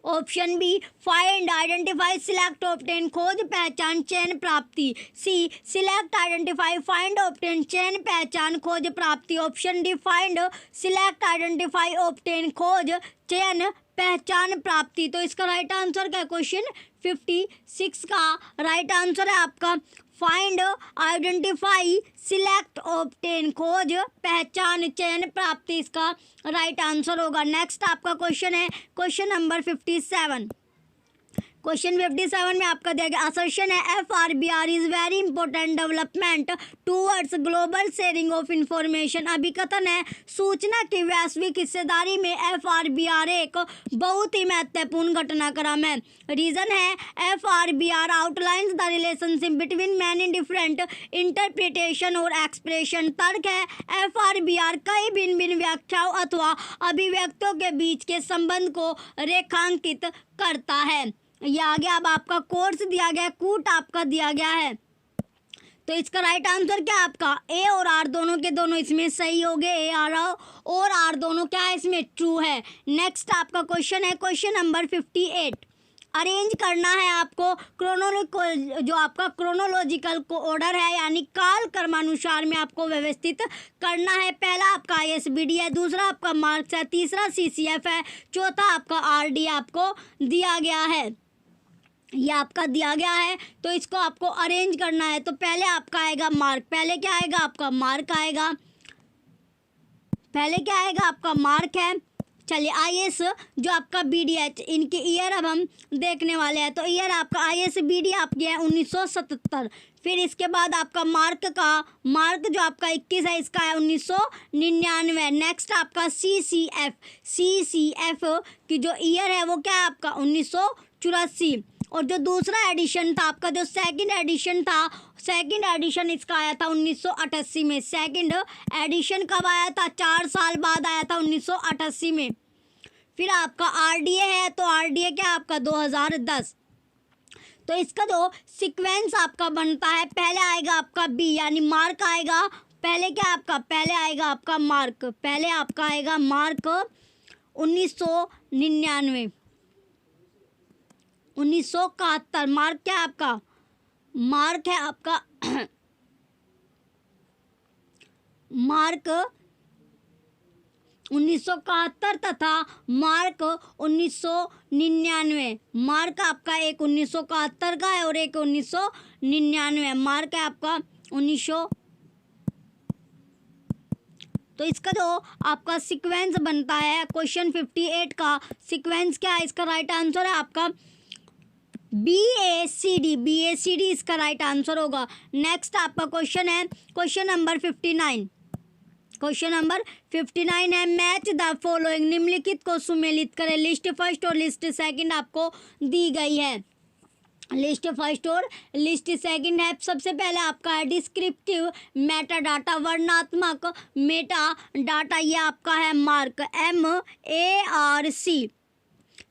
Option B find identify select obtain खोज पहचान चयन प्राप्ति। C select identify find obtain चयन पहचान खोज प्राप्ति। Option D find select identify obtain खोज चयन पहचान प्राप्ति। तो इसका राइट आंसर क्या है, क्वेश्चन 56 का राइट आंसर है आपका फाइंड आइडेंटिफाई सिलेक्ट ऑब्टेन खोज पहचान चयन प्राप्ति, इसका राइट आंसर होगा। नेक्स्ट आपका क्वेश्चन है क्वेश्चन नंबर 57। क्वेश्चन 57 में आपका दिया गया असर्शन है FRBR is very important development towards global sharing of information. अभिकथन है सूचना की वैश्विक हिस्सेदारी में FRBR एक बहुत ही महत्वपूर्ण घटनाक्रम है। रीजन है FRBR outlines the relationship between many different interpretation और एक्सप्रेशन। तर्क है FRBR कई भिन्न भिन्न व्याख्याओं अथवा अभिव्यक्तियों के बीच के संबंध को रेखांकित करता है। ये आ गया। अब आपका कोर्स दिया गया, कूट आपका दिया गया है। तो इसका राइट आंसर क्या आपका ए और आर दोनों के दोनों इसमें सही हो गए, ए आर और आर दोनों क्या है इसमें ट्रू है। नेक्स्ट आपका क्वेश्चन है क्वेश्चन नंबर 58। अरेंज करना है आपको जो आपका क्रोनोलॉजिकल ऑर्डर है यानी काल क्रमानुसार में आपको व्यवस्थित करना है। पहला आपका ISBD है, दूसरा आपका मार्क्स है, तीसरा CCF है, चौथा आपका RD आपको दिया गया है। ये आपका दिया गया है तो इसको आपको अरेंज करना है। तो पहले आपका आएगा मार्क, पहले क्या आएगा आपका मार्क आएगा, पहले क्या आएगा आपका मार्क है, चलिए IS जो आपका BDH इनके ईयर अब हम देखने वाले हैं। तो ईयर आपका IS BD आपकी है 1977। फिर इसके बाद आपका मार्क जो आपका 21 है इसका है 1999। नेक्स्ट आपका CCF की जो ईयर है वो क्या है आपका 1984। और जो दूसरा एडिशन था आपका, जो सेकंड एडिशन इसका आया था 1988 में। सेकंड एडिशन कब आया था? 4 साल बाद आया था 1988 में। फिर आपका RDA है, तो RDA क्या आपका 2010। तो इसका जो सीक्वेंस आपका बनता है, पहले आएगा आपका B यानी मार्क आएगा। पहले क्या आपका, पहले आएगा आपका मार्क, पहले आपका आएगा मार्क 1999 1971। मार्क क्या आपका, मार्क है आपका मार्क 1971 तथा मार्क 1999। मार्क आपका एक 1971 का है और एक 1999। मार्क है आपका 1900। तो इसका जो आपका सीक्वेंस बनता है क्वेश्चन 58 का सीक्वेंस क्या है? इसका राइट आंसर है आपका BACD इसका राइट आंसर होगा। नेक्स्ट आपका क्वेश्चन है क्वेश्चन नंबर 59। क्वेश्चन नंबर 59 है मैच द फॉलोइंग, निम्नलिखित को सुमेलित करें। लिस्ट फर्स्ट और लिस्ट सेकंड आपको दी गई है। लिस्ट फर्स्ट और लिस्ट सेकंड है। सबसे पहले आपका है डिस्क्रिप्टिव मेटा डाटा, वर्णनात्मक मेटा डाटा, ये आपका है मार्क MARC।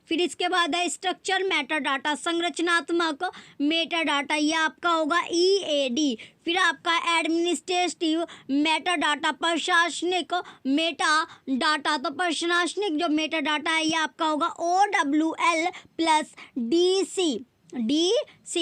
फिर इसके बाद है स्ट्रक्चर मेटा डाटा, संरचनात्मक मेटा डाटा, ये आपका होगा EAD। फिर आपका एडमिनिस्ट्रेटिव मेटा डाटा, प्रशासनिक मेटा डाटा, तो प्रशासनिक जो मेटा डाटा है ये आपका होगा OWL प्लस DC।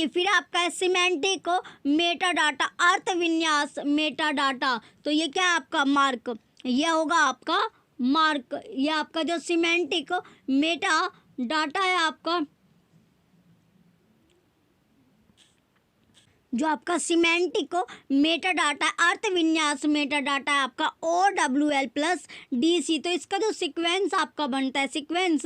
फिर आपका है सिमेंटिक मेटा डाटा, अर्थ विन्यास मेटा डाटा, तो ये क्या है आपका मार्क, ये होगा आपका मार्क। ये आपका जो सिमेंटिक मेटा डाटा है आपका, जो आपका सिमेंटिक मेटा डाटा अर्थ विन्यास मेटा डाटा है आपका OWL प्लस DC। तो इसका जो सीक्वेंस आपका बनता है, सीक्वेंस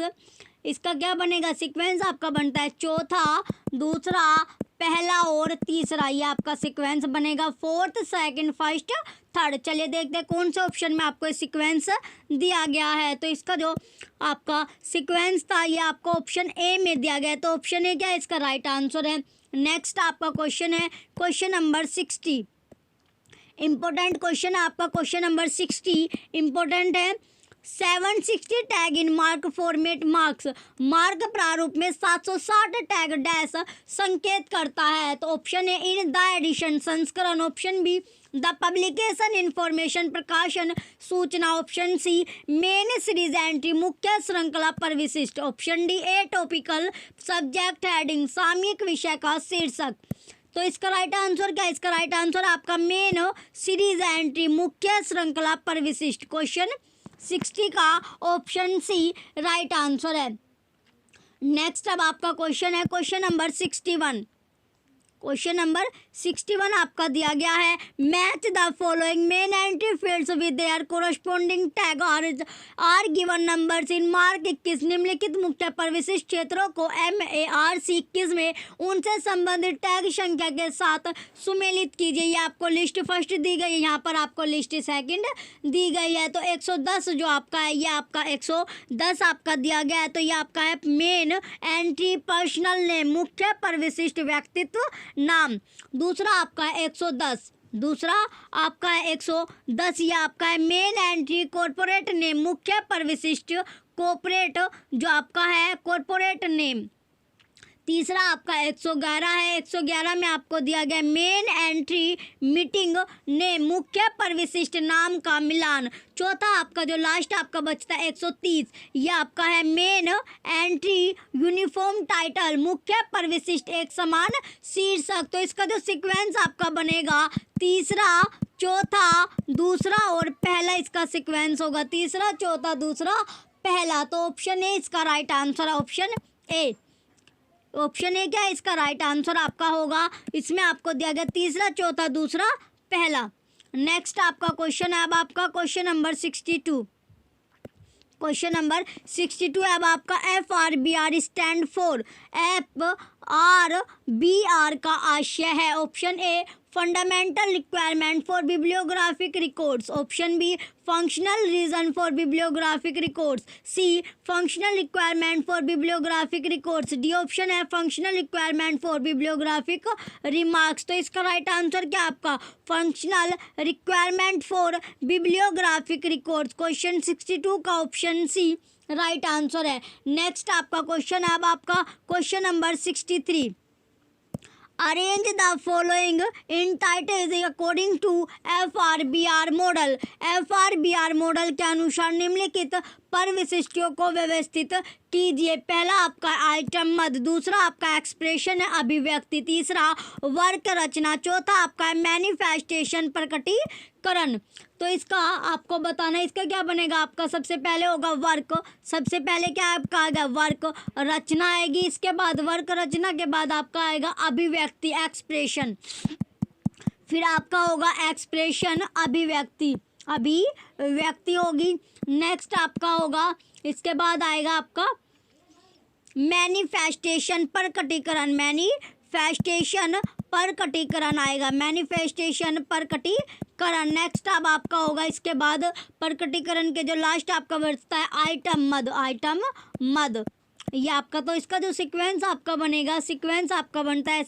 इसका क्या बनेगा, सीक्वेंस आपका बनता है चौथा, दूसरा, पहला और तीसरा, ये आपका सीक्वेंस बनेगा। Fourth, second, first, third. चलिए देखते हैं कौन से ऑप्शन में आपको सीक्वेंस दिया गया है। तो इसका जो आपका सीक्वेंस था ये आपको ऑप्शन A में दिया गया है। तो ऑप्शन A क्या है, इसका राइट आंसर है। नेक्स्ट आपका क्वेश्चन है क्वेश्चन नंबर 60। इंपॉर्टेंट क्वेश्चन है आपका क्वेश्चन नंबर 60 इंपॉर्टेंट है। 760 tag in MARC format marks, MARC प्रारूप में 760 टैग डैश संकेत करता है। तो option A in the edition संस्करण, option B the publication information प्रकाशन सूचना, option C main series entry मुख्य श्रृंखला पर विशिष्ट, option D A topical subject heading सामयिक विषय का शीर्षक। तो इसका राइट आंसर क्या है, इसका राइट आंसर आपका मेन सीरीज एंट्री मुख्य श्रृंखला पर विशिष्ट। क्वेश्चन 60 का ऑप्शन सी राइट आंसर है। नेक्स्ट अब आपका क्वेश्चन है क्वेश्चन नंबर 61। क्वेश्चन नंबर 61 आपका दिया गया है match the following main entry fields with their corresponding tag are given numbers in mark 21, निम्नलिखित मुख्य पर विशिष्ट क्षेत्रों को MARC 21 में उनसे संबंधित टैग संख्या के साथ सुमेलित कीजिए। ये आपको लिस्ट फर्स्ट दी गई है, यहाँ पर आपको लिस्ट सेकंड दी गई है। तो 110 जो आपका है ये आपका 110 आपका दिया गया है। तो ये आपका है मेन एंट्री पर्सनल नेम मुख्य पर विशिष्ट व्यक्तित्व नाम। दूसरा आपका है 110, दूसरा आपका है 110, ये आपका है मेन एंट्री कॉर्पोरेट नेम मुख्य पर विशिष्ट कॉर्पोरेट जो आपका है कॉर्पोरेट नेम। तीसरा आपका 111 है, 111 में आपको दिया गया मेन एंट्री मीटिंग नेम मुख्य पर विशिष्ट नाम का मिलान। चौथा आपका जो लास्ट आपका बचता है 130, ये आपका है मेन एंट्री यूनिफॉर्म टाइटल मुख्य पर विशिष्ट एक समान शीर्षक। तो इसका जो सीक्वेंस आपका बनेगा तीसरा, चौथा, दूसरा और पहला, इसका सीक्वेंस होगा तीसरा, चौथा, दूसरा, पहला। तो ऑप्शन ए इसका राइट आंसर है, ऑप्शन ए। ऑप्शन ए क्या है, इसका राइट आंसर आपका होगा। इसमें आपको दिया गया तीसरा, चौथा, दूसरा, पहला। नेक्स्ट आपका क्वेश्चन है अब आपका क्वेश्चन नंबर 62। क्वेश्चन नंबर 62 अब आपका FRBR स्टैंड फॉर, FRBR का आशय है। Option A fundamental requirement for bibliographic records, option B functional reason for bibliographic records, C functional requirement for bibliographic records, D option है functional requirement for bibliographic remarks. तो इसका right answer क्या आपका functional requirement for bibliographic records, question 62 का option C right answer है। Next आपका question है अब आपका question number 63, arrange the following in titles according to FRBR model. FRBR model के अनुसार निम्नलिखित पर विशिष्टियों को व्यवस्थित कीजिए। पहला आपका आइटम मद, दूसरा आपका एक्सप्रेशन अभिव्यक्ति, तीसरा वर्क रचना, चौथा आपका मैनिफेस्टेशन प्रकटीकरण। तो इसका आपको बताना, इसका क्या बनेगा आपका, सबसे पहले होगा वर्क, सबसे पहले क्या आपका आएगा वर्क रचना आएगी, इसके बाद वर्क रचना के बाद आपका आएगा अभिव्यक्ति एक्सप्रेशन, फिर आपका होगा एक्सप्रेशन अभिव्यक्ति होगी। नेक्स्ट आपका होगा, इसके बाद आएगा आपका मैनिफेस्टेशन प्रकटीकरण आएगा, मैनिफेस्टेशन प्रकटीकरण। नेक्स्ट अब आपका होगा, इसके बाद प्रकटीकरण के जो लास्ट आपका बचता है आइटम मद, ये आपका। तो इसका जो सीक्वेंस आपका बनेगा, सीक्वेंस आपका बनता है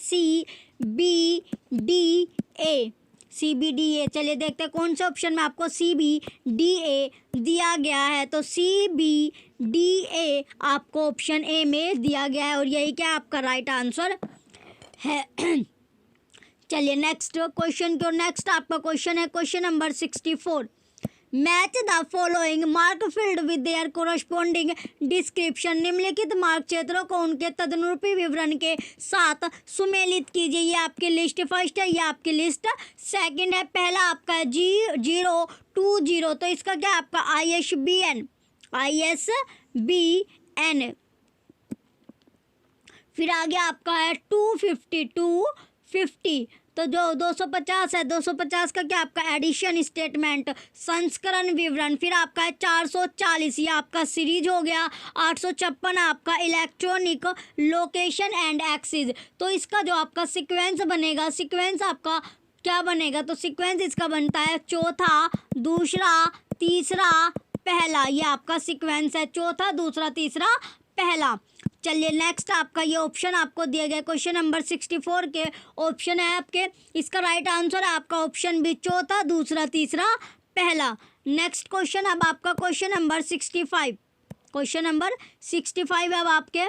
CBDA। चलिए देखते हैं कौन से ऑप्शन में आपको CBDA दिया गया है। तो CBDA आपको ऑप्शन ए में दिया गया है और यही क्या आपका राइट आंसर है। चलिए नेक्स्ट क्वेश्चन को, नेक्स्ट आपका क्वेश्चन है question number 64, match the following mark field with their corresponding description. निम्नलिखित मार्क क्षेत्रों को उनके तदनुरूपी विवरण के साथ सुमेलित कीजिए। ये आपकी लिस्ट फर्स्ट है, ये आपकी लिस्ट सेकंड है। पहला आपका है G020, तो इसका क्या आपका ISBN, फिर आगे आपका है 250, तो जो 250 है, 250 का क्या आपका एडिशन स्टेटमेंट संस्करण विवरण, फिर आपका है 440, ये आपका सीरीज हो गया। 856 आपका इलेक्ट्रॉनिक लोकेशन एंड एक्सेस। तो इसका जो आपका सीक्वेंस बनेगा, सीक्वेंस आपका क्या बनेगा, तो सीक्वेंस इसका बनता है चौथा, दूसरा, तीसरा, पहला, ये आपका सीक्वेंस है, चौथा, दूसरा, तीसरा, पहला। चलिए नेक्स्ट आपका ये ऑप्शन आपको दिया गया क्वेश्चन नंबर 64 के ऑप्शन है आपके, इसका राइट आंसर है आपका ऑप्शन बी, चौथा, दूसरा, तीसरा, पहला। नेक्स्ट क्वेश्चन अब आपका क्वेश्चन नंबर 65, क्वेश्चन नंबर 65 अब आपके,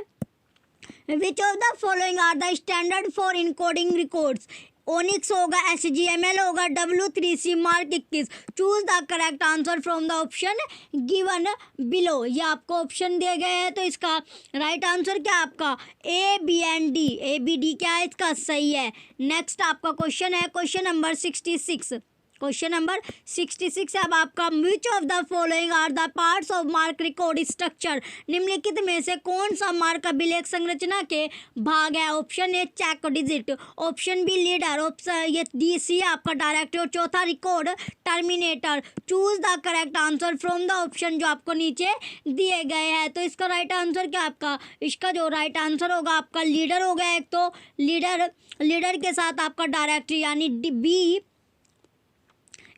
which of the following are the standard for encoding records. ONIX होगा, HGML होगा, W3C MARC 21। Choose the correct answer from the option given below. ये आपको ऑप्शन दिए गए हैं, तो इसका राइट आंसर क्या आपका ABD क्या है इसका सही है। नेक्स्ट आपका क्वेश्चन है क्वेश्चन नंबर 66, क्वेश्चन नंबर 66 अब आपका, which of the following are the parts of MARC record structure. निम्नलिखित में से कौन सा मार्क अभिलेख संरचना के भाग है। Option A check digit, option B leader, option ये DC आपका डायरेक्टर, चौथा record terminator. Choose the correct answer from the option जो आपको नीचे दिए गए हैं। तो इसका राइट आंसर क्या आपका, इसका जो राइट आंसर होगा आपका लीडर हो गया। एक तो लीडर के साथ आपका डायरेक्टर यानी बी,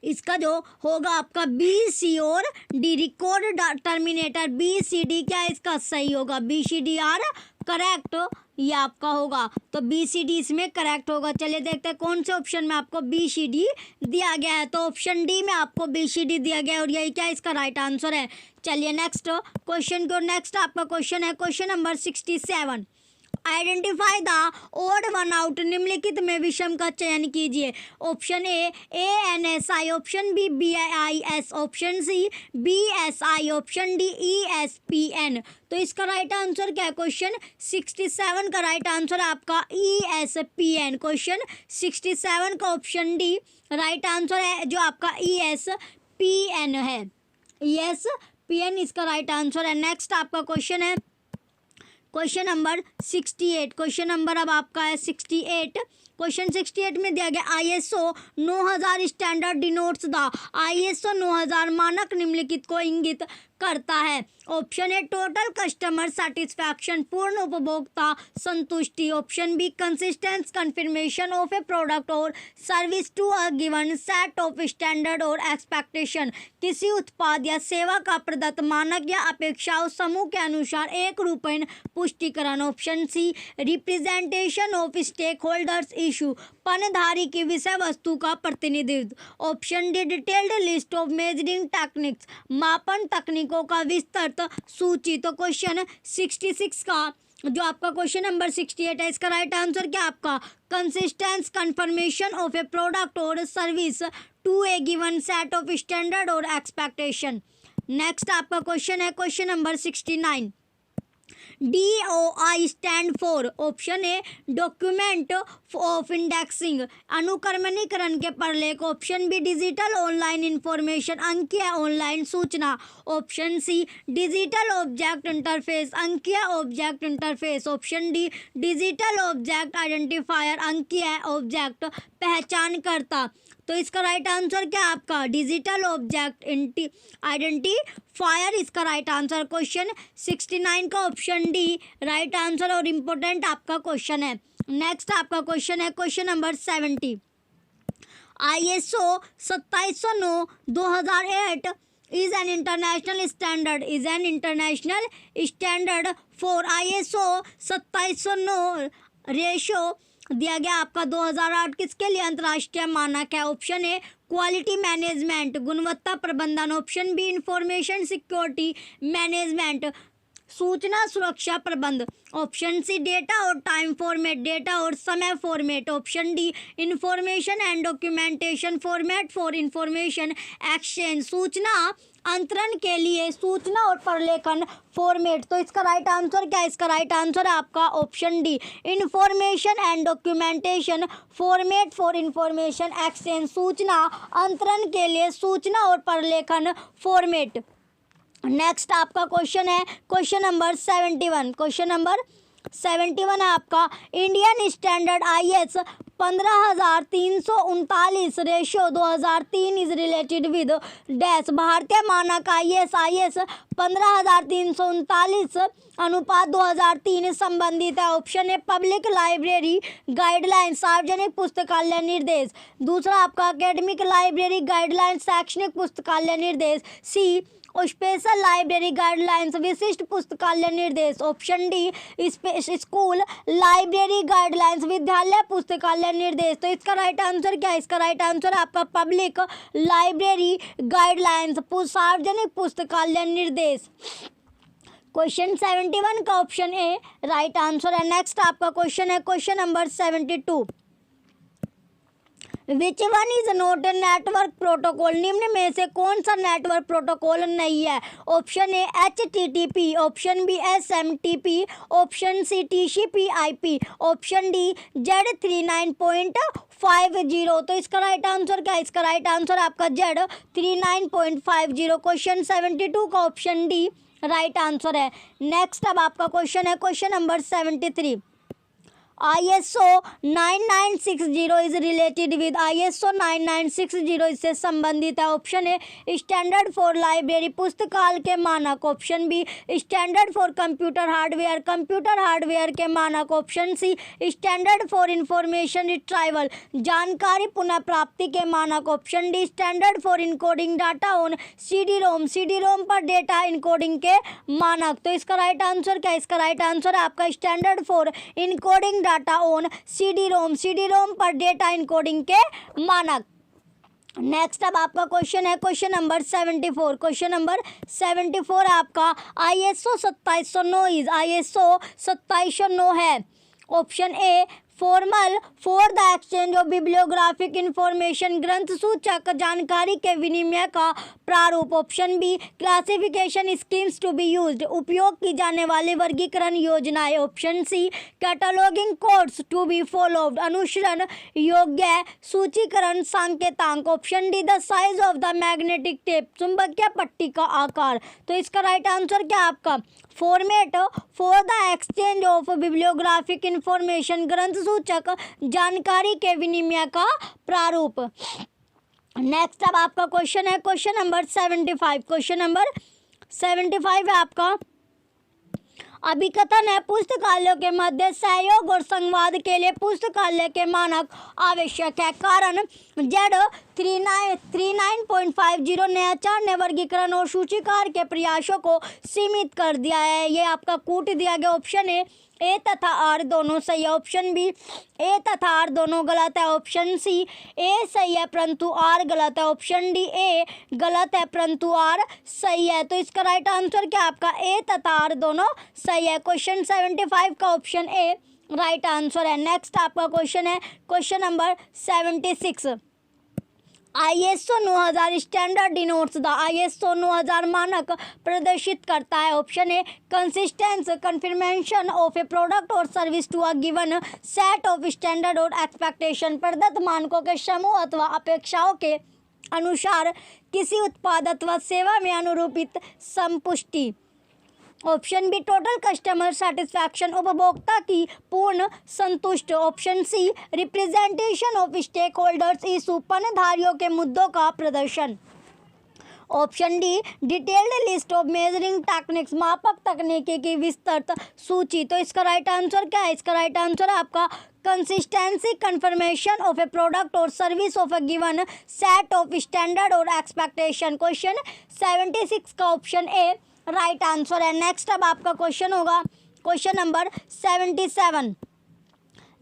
इसका जो होगा आपका BC और D रिकॉर्ड टर्मिनेटर, BCD क्या इसका सही होगा, BCD आर करेक्ट, ये आपका होगा। तो BCD इसमें करेक्ट होगा। चलिए देखते हैं कौन से ऑप्शन में आपको BCD दिया गया है। तो ऑप्शन डी में आपको BCD दिया गया है और यही क्या इसका राइट आंसर है। चलिए नेक्स्ट क्वेश्चन को, नेक्स्ट आपका क्वेश्चन है question number 67, identify the odd one out. निम्नलिखित में विषम का चयन कीजिए। Option A ANSI, option B BIS, option C BSI, option D ESPN। तो इसका राइट आंसर क्या है, क्वेश्चन 67 का राइट आंसर आपका ESPN। क्वेश्चन 67 का ऑप्शन डी राइट आंसर है जो आपका ESPN है, ESPN इसका राइट आंसर है। नेक्स्ट आपका क्वेश्चन है क्वेश्चन नंबर 68, क्वेश्चन नंबर अब आपका है 68। क्वेश्चन 68 में दिया गया ISO 9000 standard denotes the. ISO 9000 मानक निम्नलिखित को इंगित करता है। Option A total customer satisfaction, पूर्ण उपभोक्ता संतुष्टि। Option B consistence confirmation of a product और service to a given set of standard और एक्सपेक्टेशन, किसी उत्पाद या सेवा का प्रदत्त मानक या अपेक्षाओं समूह के अनुसार एक रूपेण पुष्टिकरण। Option C representation of stakeholders issue, पनधारी की विषय वस्तु का प्रतिनिधित्व। Option D detailed list of measuring techniques, मापन तकनीकों का विस्तृत सूची। तो क्वेश्चन 66 का जो आपका क्वेश्चन नंबर 68 है, इसका राइट आंसर क्या आपका consistence confirmation of a product और service to a given set of standard और एक्सपेक्टेशन। नेक्स्ट आपका क्वेश्चन है question number 69। DOI stand for, option A document of indexing, अनुक्रमणीकरण के प्रलेख। Option B digital online information, अंकीय ऑनलाइन सूचना। Option C digital object interface, अंकीय object interface. Option D digital object identifier, अंकीय object पहचानकर्ता। तो इसका राइट आंसर क्या आपका डिजिटल ऑब्जेक्ट आइडेंटिफायर, इसका राइट आंसर क्वेश्चन 69 का ऑप्शन डी राइट आंसर और इम्पोर्टेंट आपका क्वेश्चन है। नेक्स्ट आपका क्वेश्चन है question number 70। ISO 2709 2008 is an international standard for ISO 2709 ratio दिया गया आपका 2008 किसके लिए अंतर्राष्ट्रीय मानक है। ऑप्शन ए क्वालिटी मैनेजमेंट, गुणवत्ता प्रबंधन। Option B information security management, सूचना सुरक्षा प्रबंध। ऑप्शन सी डेटा और टाइम फॉर्मेट, डेटा और समय format. Option D information and documentation format for information exchange, सूचना अंतरण के लिए सूचना और प्रलेखन फॉर्मेट। तो इसका राइट आंसर क्या है, इसका राइट आंसर है आपका option D information and documentation format for information exchange, सूचना अंतरण के लिए सूचना और प्रलेखन फॉर्मेट। नेक्स्ट आपका क्वेश्चन है क्वेश्चन नंबर 71। क्वेश्चन नंबर 71 है आपका Indian standard IS 15339 ratio 2003 is related with dash, भारतीय मानक IS 15339 अनुपात 2003 संबंधित है। ऑप्शन है पब्लिक लाइब्रेरी गाइडलाइन, सार्वजनिक पुस्तकालय निर्देश। दूसरा आपका एकेडमिक लाइब्रेरी गाइडलाइन, शैक्षणिक पुस्तकालय निर्देश। सी स्पेशल लाइब्रेरी गाइडलाइंस, विशिष्ट पुस्तकालय निर्देश। Option D school library guidelines, विद्यालय पुस्तकालय निर्देश। तो इसका राइट आंसर क्या है, इसका राइट आंसर आपका पब्लिक लाइब्रेरी गाइडलाइंस, सार्वजनिक पुस्तकालय निर्देश। क्वेश्चन 71 का ऑप्शन ए राइट आंसर है। नेक्स्ट आपका क्वेश्चन है question number 72। Which one is not a network protocol, निम्न में से कौन सा नेटवर्क प्रोटोकॉल नहीं है। Option A HTTP, option B SMTP, option C TCP/IP, option D Z39.50। तो इसका राइट आंसर क्या है, इसका राइट आंसर आपका Z39.50। क्वेश्चन 72 का ऑप्शन डी राइट आंसर है। नेक्स्ट अब आपका क्वेश्चन है question number 73। ISO 9960 is related with, ISO 9960 इससे संबंधित है। Option A standard for library, पुस्तकालय के मानक। Option B standard for computer hardware, computer hardware के मानक। Option C standard for information retrieval, जानकारी पुनः प्राप्ति के मानक। Option D standard for encoding data on CD-ROM, CD-ROM पर डेटा इनकोडिंग के मानक। तो इसका राइट आंसर क्या है, इसका राइट आंसर आपका standard for encoding data on CD-ROM, CD-ROM पर डेटा इनकोडिंग के मानक। नेक्स्ट अब आपका क्वेश्चन है क्वेश्चन नंबर 74। क्वेश्चन नंबर 74 आपका ISO 2709 इज, ISO 2709 है। Option A formal for the exchange of bibliographic information, ग्रंथ सूचक जानकारी के विनिमय का प्रारूप। Option B classification schemes to be used, उपयोग की जाने वाली वर्गीकरण योजनाएं। Option C cataloguing codes to be followed, अनुसरण योग्य सूचीकरण सांकेतांक। Option D the size of the magnetic tape, चुंबकीय पट्टी का आकार। तो इसका राइट आंसर क्या आपका format for the exchange of bibliographic information, ग्रंथ सूचक जानकारी के विनिमय का प्रारूप। नेक्स्ट अब आपका क्वेश्चन है क्वेश्चन नंबर 75। क्वेश्चन नंबर 75 है आपका, अभिकथन है पुस्तकालयों के मध्य सहयोग और संवाद के लिए पुस्तकालय के मानक आवश्यक है। कारण Z39.50 ने आचार्य ने वर्गीकरण और सूचीकार के प्रयासों को सीमित कर दिया है। ये आपका कूट दिया गया। ऑप्शन ए तथा आर दोनों सही है। ऑप्शन बी ए तथा आर दोनों गलत है। ऑप्शन सी ए सही है परंतु आर गलत है। ऑप्शन डी ए गलत है परंतु आर सही है। तो इसका राइट आंसर क्या आपका ए तथा आर दोनों सही है। क्वेश्चन 75 का ऑप्शन ए राइट आंसर है। नेक्स्ट आपका क्वेश्चन है question number 76। ISO 9000 standard denotes the ISO 9000 मानक प्रदर्शित करता है। Option A consistence confirmation of a product और service to a given set of standard और एक्सपेक्टेशन, प्रदत्त मानकों के समूह अथवा अपेक्षाओं के अनुसार किसी उत्पाद अथवा सेवा में अनुरूपित संपुष्टि। Option B total customer satisfaction, उपभोक्ता की पूर्ण संतुष्ट। Option C representation of stakeholders issue, पन्नधारियों के मुद्दों का प्रदर्शन। Option D detailed list of measuring techniques, मापक तकनीकी की विस्तृत सूची। तो इसका राइट आंसर क्या है? इसका राइट आंसर है आपका consistency confirmation of a product और service of a given set of standard और एक्सपेक्टेशन। क्वेश्चन 76 का ऑप्शन ए राइट आंसर है। नेक्स्ट अब आपका क्वेश्चन होगा question number 77।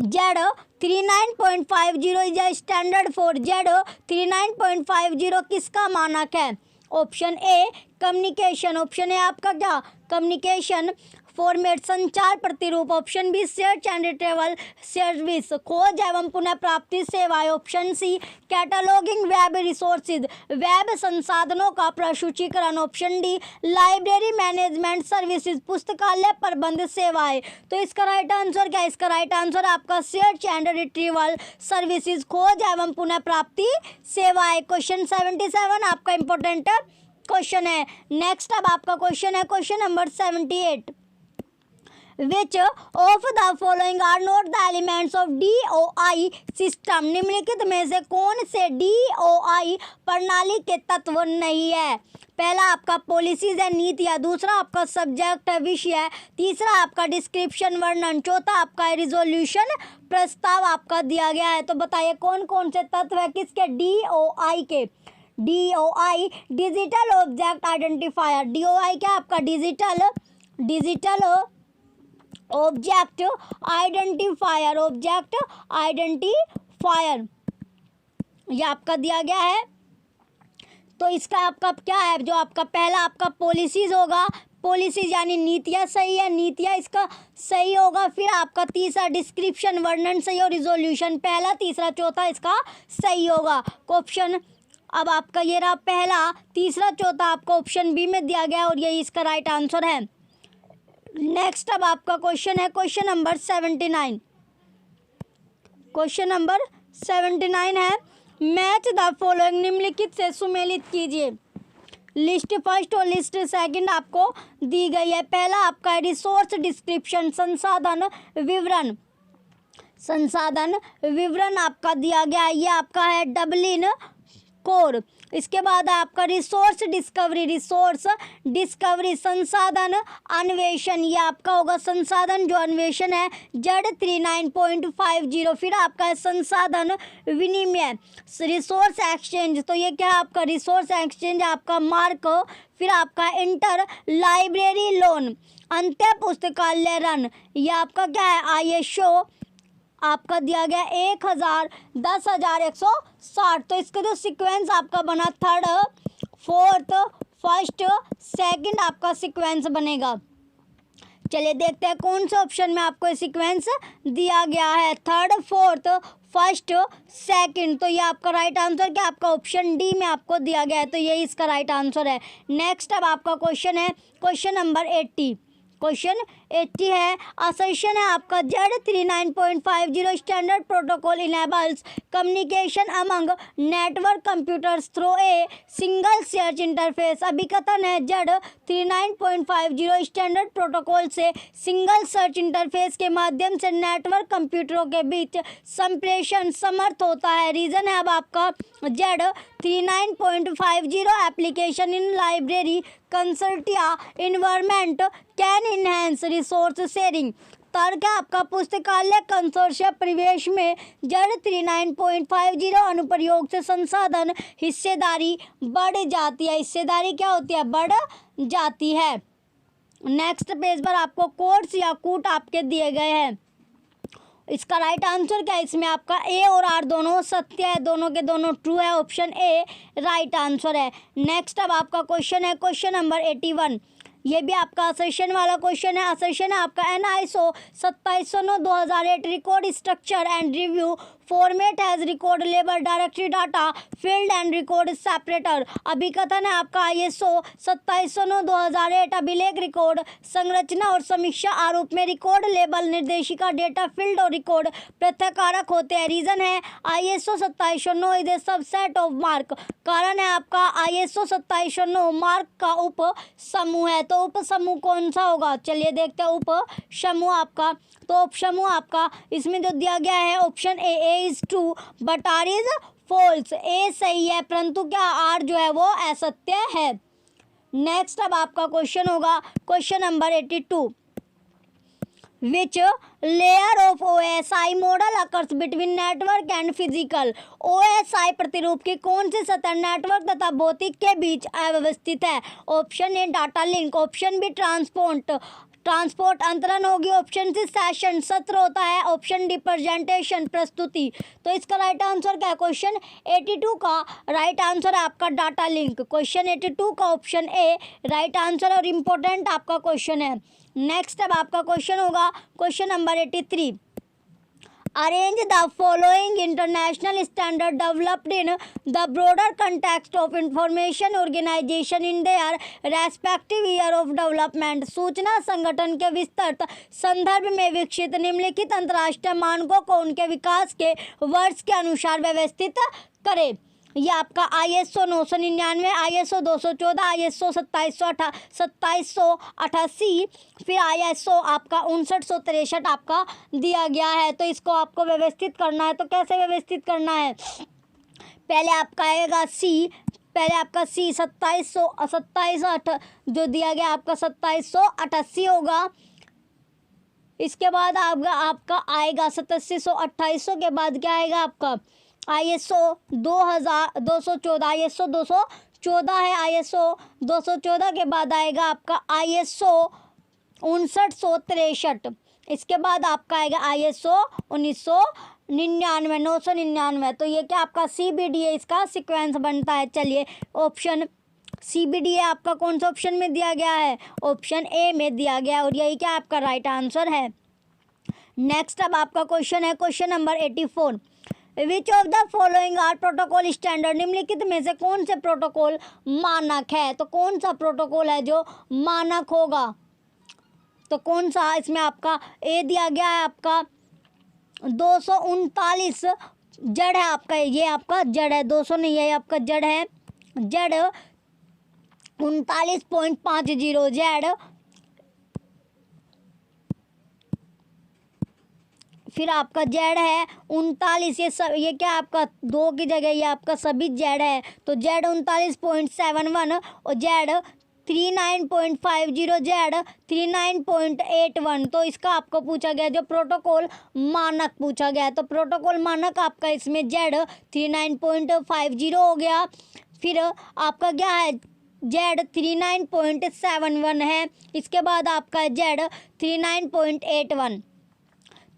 Z39.50 is a standard for Z39.50 किसका मानक है? Option A communication. Option A आपका क्या? कम्युनिकेशन फॉर्मेट, संचार प्रतिरूप। Option B search and retrieval service, खोज एवं पुनः प्राप्ति सेवाएं। Option C cataloguing web resources, web संसाधनों का प्रसूचीकरण। Option D library management services, पुस्तकालय प्रबंध सेवाएं। तो इसका राइट आंसर क्या है? इसका राइट आंसर आपका सर्च एंड रिट्रीवल सर्विसेज, खोज एवं पुनः प्राप्ति सेवाएं। क्वेश्चन 77 आपका इंपॉर्टेंट क्वेश्चन है। नेक्स्ट अब आपका क्वेश्चन है question number 78। Which of the following are not the elements of DOI system? निम्नलिखित में से कौन से DOI प्रणाली के तत्व नहीं है? पहला आपका पॉलिसीज है, नीतियाँ। दूसरा आपका सब्जेक्ट है, विषय है। तीसरा आपका डिस्क्रिप्शन, वर्णन। चौथा आपका रिजोल्यूशन, प्रस्ताव आपका दिया गया है। तो बताइए कौन कौन से तत्व है किसके? DOI के। DOI digital object identifier. DOI क्या आपका? Digital object identifier, object identifier ये आपका दिया गया है। तो इसका आपका क्या है? जो आपका पहला आपका पॉलिसीज होगा, पॉलिसीज यानी नीतियाँ सही है, नीतियाँ इसका सही होगा। फिर आपका तीसरा डिस्क्रिप्शन, वर्णन सही, और रिजोल्यूशन पहला, तीसरा, चौथा इसका सही होगा। ऑप्शन अब आपका ये रहा पहला, तीसरा, चौथा आपको ऑप्शन बी में दिया गया और यही इसका राइट आंसर है। नेक्स्ट अब आपका क्वेश्चन है क्वेश्चन नंबर 79। क्वेश्चन नंबर 79 है मैच द फॉलोइंग, निम्नलिखित से सुमेलित कीजिए। लिस्ट फर्स्ट और लिस्ट सेकंड आपको दी गई है। पहला आपका रिसोर्स डिस्क्रिप्शन, संसाधन विवरण। संसाधन विवरण आपका दिया गया है, ये आपका है डबलिन कोर। इसके बाद आपका रिसोर्स डिस्कवरी, संसाधन अन्वेषण, ये आपका होगा संसाधन जो अन्वेषण है Z39.50। फिर आपका है संसाधन विनिमय, रिसोर्स एक्सचेंज। तो ये क्या है आपका? रिसोर्स एक्सचेंज आपका मार्क। फिर आपका इंटर लाइब्रेरी लोन, अंत्य पुस्तकालय रन, ये आपका क्या है? ISO आपका दिया गया 1000, 10,160। तो इसका जो सीक्वेंस आपका बना थर्ड, फोर्थ, फर्स्ट, सेकंड आपका सीक्वेंस बनेगा। चलिए देखते हैं कौन से ऑप्शन में आपको सीक्वेंस दिया गया है, थर्ड, फोर्थ, फर्स्ट, सेकंड। तो ये आपका राइट आंसर क्या आपका? ऑप्शन डी में आपको दिया गया है। तो यही इसका राइट आंसर है। नेक्स्ट अब आपका क्वेश्चन है क्वेश्चन नंबर 80। क्वेश्चन 80 है। असर्शन है आपका Z39.50 standard protocol enables communication among network computers through a single search interface. अभिकथन है Z39.50 स्टैंडर्ड प्रोटोकॉल से सिंगल सर्च इंटरफेस के माध्यम से नेटवर्क कंप्यूटरों के बीच संप्रेषण समर्थ होता है। रीजन है अब आपका Z39.50 application in library consortia environment can enhance resource sharing. तर्क है आपका पुस्तकालय कंसोर्शियम परिवेश में Z39.50 अनुप्रयोग से संसाधन हिस्सेदारी बढ़ जाती है। हिस्सेदारी क्या होती है? बढ़ जाती है। नेक्स्ट पेज पर आपको कोट्स या कूट आपके दिए गए हैं। इसका राइट आंसर क्या है? इसमें आपका ए और आर दोनों सत्य है, दोनों के दोनों ट्रू है। ऑप्शन ए राइट आंसर है। नेक्स्ट अब आपका क्वेश्चन है क्वेश्चन नंबर 81। ये भी आपका असर्शन वाला क्वेश्चन है। असर्शन है आपका NISO 2709/2008 record structure and review format has record label directory data field and record separator. अभिकथन है आपका ISO 2709/2008 अभिलेख रिकॉर्ड संरचना और समीक्षा आरूप में रिकॉर्ड लेबल निर्देशिका डेटा फील्ड और रिकॉर्ड पृथक्कारक होते हैं। रीजन है ISO 2709 is a subset of mark. कारण है आपका ISO 2709 मार्क का उप समूह है। तो उप समूह कौन सा होगा? चलिए देखते हैं उप समूह आपका। तो उप समूह आपका इसमें जो दिया गया है option A is true but R is false. A सही है परंतु क्या आर जो है वो असत्य है। नेक्स्ट अब आपका क्वेश्चन होगा question number 82। Which layer of OSI model occurs between network and physical? OSI प्रतिरूप की कौन सी सतह नेटवर्क तथा भौतिक के बीच अव्यवस्थित है? Option A data link, option B transport अंतरण होगी, ऑप्शन सी सेशन सत्र होता है, ऑप्शन डी प्रेजेंटेशन प्रस्तुति। तो इसका राइट आंसर क्या है? क्वेश्चन 82 का राइट आंसर है आपका डाटा लिंक। क्वेश्चन 82 का ऑप्शन ए राइट आंसर और इम्पोर्टेंट आपका क्वेश्चन है। नेक्स्ट अब आपका क्वेश्चन होगा question number 83। Arrange the following international standard developed in the broader context of information organization in their respective year of development. सूचना संगठन के विस्तृत संदर्भ में विकसित निम्नलिखित अंतर्राष्ट्रीय मानकों को उनके विकास के वर्ष के अनुसार व्यवस्थित करें। ये आपका ISO 999, ISO 214, ISO 2788, फिर ISO आपका 5963 आपका दिया गया है। तो इसको आपको व्यवस्थित करना है। तो कैसे व्यवस्थित करना है? पहले आपका आएगा पहले आपका 27 जो दिया गया आपका 2788 होगा। इसके बाद आपका आएगा 2700 के बाद क्या आएगा आपका ISO 214 ISO 214 है। ISO 214 के बाद आएगा आपका ISO 5963। इसके बाद आपका आएगा ISO 999। तो ये क्या आपका CBD है, इसका सीक्वेंस बनता है। चलिए ऑप्शन CBD है आपका कौन सा ऑप्शन में दिया गया है? ऑप्शन ए में दिया गया और यही क्या आपका राइट आंसर है। नेक्स्ट अब आपका क्वेश्चन है question number 84। Which of the following are protocol standard? निम्नलिखित में से कौन से प्रोटोकॉल मानक है? तो कौन सा प्रोटोकॉल है जो मानक होगा? तो कौन सा? इसमें आपका ए दिया गया है आपका 239 जड़ है आपका। ये आपका जड़ है, 200 नहीं है, आपका जड़ है जड़ 39.50 जड़। फिर आपका जेड है 39। ये क्या आपका 2 की जगह ये आपका सभी जेड है। तो जेड 39.71 और जेड 39.50 जेड 39.81। तो इसका आपको पूछा गया जो प्रोटोकॉल मानक पूछा गया है। तो प्रोटोकॉल मानक आपका इसमें जेड 39.50 हो गया। फिर आपका क्या है जेड 39.71 है। इसके बाद आपका जेड 39.81।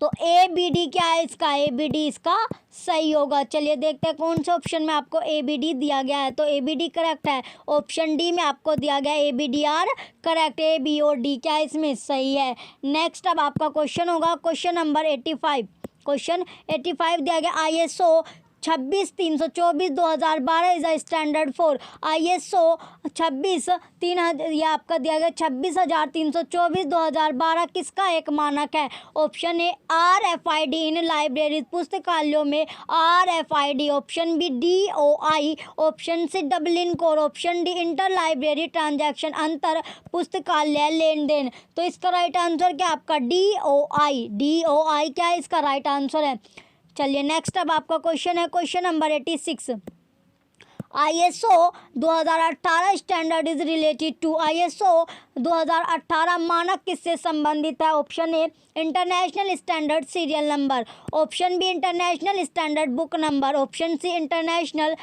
तो ABD क्या है इसका? ABD इसका सही होगा। चलिए देखते हैं कौन से ऑप्शन में आपको ABD दिया गया है। तो ABD करेक्ट है। ऑप्शन डी में आपको दिया गया ABDR करेक्ट। A B और D क्या है इसमें सही है। नेक्स्ट अब आपका क्वेश्चन होगा क्वेश्चन नंबर 85। क्वेश्चन 85 दिया गया ISO 26324 2012 is a standard for ISO 26 ये आपका दिया गया 26324 2012 किसका एक मानक है? Option A RFID in libraries पुस्तकालयों में RFID, option B DOI, option C Dublin code, option D inter library transaction अंतर पुस्तकालय लेन देन। तो इसका राइट आंसर क्या आपका DOI क्या है इसका राइट आंसर है। चलिए नेक्स्ट अब आपका क्वेश्चन है question number 86। ISO 2018 standard is related to ISO 2018 मानक किससे संबंधित है? Option A international standard serial number, option B international standard book number, option C international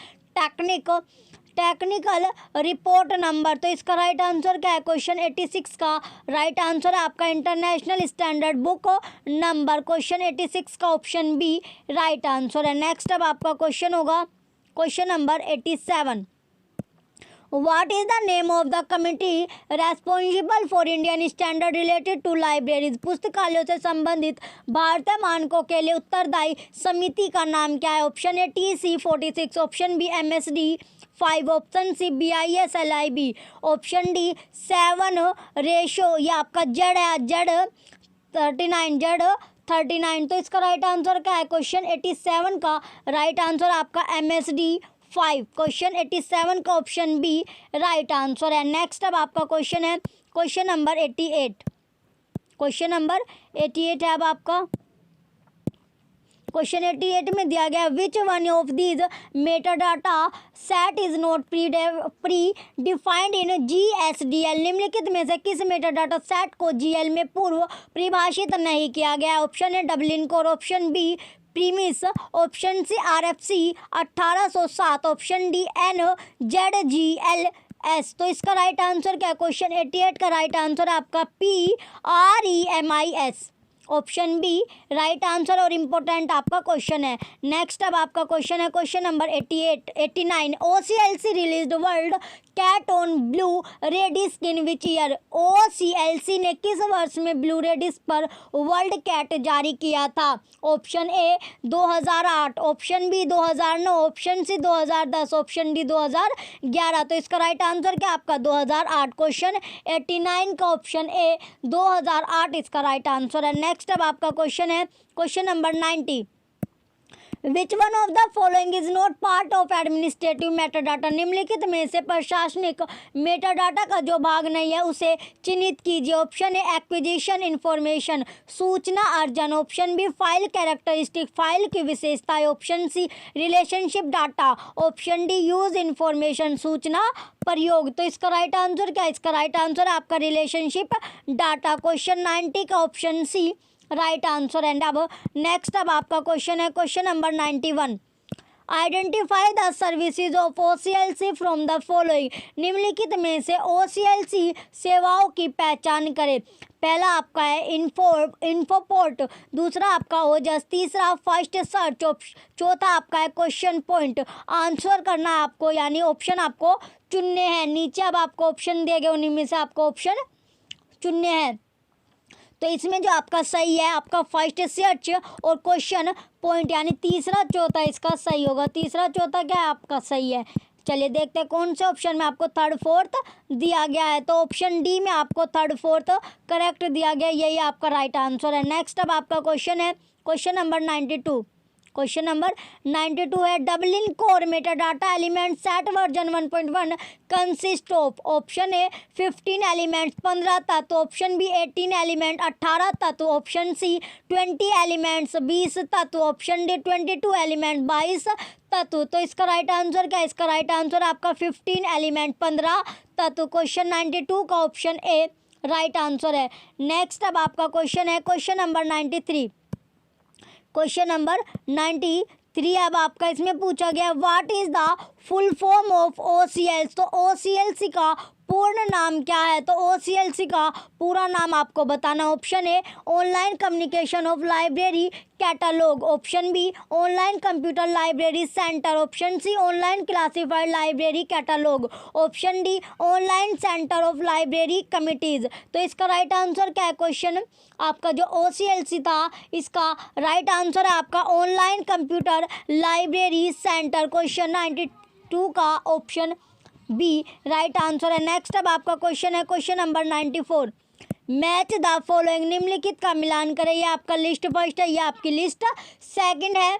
technical report number. तो इसका राइट आंसर क्या है? क्वेश्चन 86 का राइट आंसर है आपका international standard book number. Question 86 का ऑप्शन बी राइट आंसर है। Next अब आपका क्वेश्चन होगा question number 87। What is the name of the committee responsible for Indian standard related to libraries? पुस्तकालयों से संबंधित भारतीय मानकों के लिए उत्तरदायी समिति का नाम क्या है? Option A TC46, option B MSD 5, option C BISLIB, option D 7 ratio ये आपका जेड है Z39। तो इसका राइट आंसर क्या है? क्वेश्चन 87 का राइट आंसर आपका MSD 5। क्वेश्चन 87 का ऑप्शन बी राइट आंसर है। नेक्स्ट अब आपका क्वेश्चन है क्वेश्चन नंबर 88। क्वेश्चन नंबर 88 है अब आपका क्वेश्चन 88 में दिया गया which one of these metadata set is not pre defined in GSDL। निम्नलिखित में से किस मेटाडाटा सेट को GL में पूर्व परिभाषित नहीं किया गया? Option A Dublin code, option B premise, option C RFC 1807, option D NZGLS। तो इसका राइट आंसर क्या है? क्वेश्चन 88 का राइट आंसर आपका PREMIS, option B right answer और इम्पोर्टेंट आपका क्वेश्चन है। नेक्स्ट अब आपका क्वेश्चन है question number 89। OCLC released WorldCat on blu ray disc in which year? OCLC ने किस वर्ष में ब्लू रेडिस्क पर वर्ल्ड कैट जारी किया था? Option A 2008, option B 2009, option C 2010, option D 2011। तो इसका राइट आंसर क्या आपका 2008। क्वेश्चन 89 का ऑप्शन ए 2008 इसका राइट आंसर है। नेक्स्ट अब आपका क्वेश्चन है question number 90। Which one of the following is not part of administrative metadata? निम्नलिखित में से प्रशासनिक मेटाडाटा का जो भाग नहीं है उसे चिन्हित कीजिए। ऑप्शन ए एक्विजिशन इंफॉर्मेशन सूचना अर्जन, option B file characteristic file की विशेषताएं, option C relationship data, option D use information सूचना प्रयोग। तो इसका राइट आंसर क्या है? इसका राइट आंसर है आपका रिलेशनशिप डाटा। क्वेश्चन 90 का option C right answer. And अब नेक्स्ट अब आपका क्वेश्चन है question number 91। Identify the services of OCLC from the following. निम्नलिखित में से OCLC सेवाओं की पहचान करें। पहला आपका है इन्फोपोर्ट, दूसरा आपका ओजस, तीसरा फर्स्ट सर्च, चौथा आपका है क्वेश्चन पॉइंट। आंसर करना है आपको यानी ऑप्शन आपको चुनने हैं। नीचे अब आपको ऑप्शन दिए गए उन्हीं में से आपको ऑप्शन चुनने हैं। तो इसमें जो आपका सही है आपका फर्स्ट सर्च और क्वेश्चन पॉइंट यानी तीसरा चौथा इसका सही होगा। तीसरा चौथा क्या है आपका सही है। चलिए देखते हैं कौन से ऑप्शन में आपको थर्ड फोर्थ दिया गया है। तो ऑप्शन डी में आपको थर्ड फोर्थ करेक्ट दिया गया, यही आपका राइट आंसर है। नेक्स्ट अब आपका क्वेश्चन है क्वेश्चन नंबर 92। क्वेश्चन नंबर 92 है Dublin core metadata element set version 1.1 consist of? Option A 15 elements 15 तत्व, ऑप्शन बी 18 एलिमेंट 18 तत्व, ऑप्शन सी 20 एलिमेंट्स 20 तत्व, ऑप्शन डी 22 एलिमेंट 22 तत्व। तो इसका राइट आंसर क्या है? इसका राइट आंसर आपका 15 एलिमेंट 15 तत्व। क्वेश्चन 92 का ऑप्शन ए राइट आंसर है। नेक्स्ट अब आपका क्वेश्चन है क्वेश्चन नंबर 93। क्वेश्चन नंबर 93 अब आपका इसमें पूछा गया what is the full form of OCLC? तो OCLC का पूर्ण नाम क्या है? तो OCLC का पूरा नाम आपको बताना। Option A online communication of library catalogue, option B online computer library centre, option C online classified library catalogue, option D online centre of library committees. तो इसका राइट आंसर क्या है? क्वेश्चन आपका जो OCLC था इसका राइट आंसर है आपका online computer library centre. Question 92 का ऑप्शन बी राइट आंसर है। नेक्स्ट अब आपका क्वेश्चन है question number 94। Match the following, निम्नलिखित का मिलान करें। ये आपका लिस्ट फर्स्ट है, ये आपकी लिस्ट सेकंड है।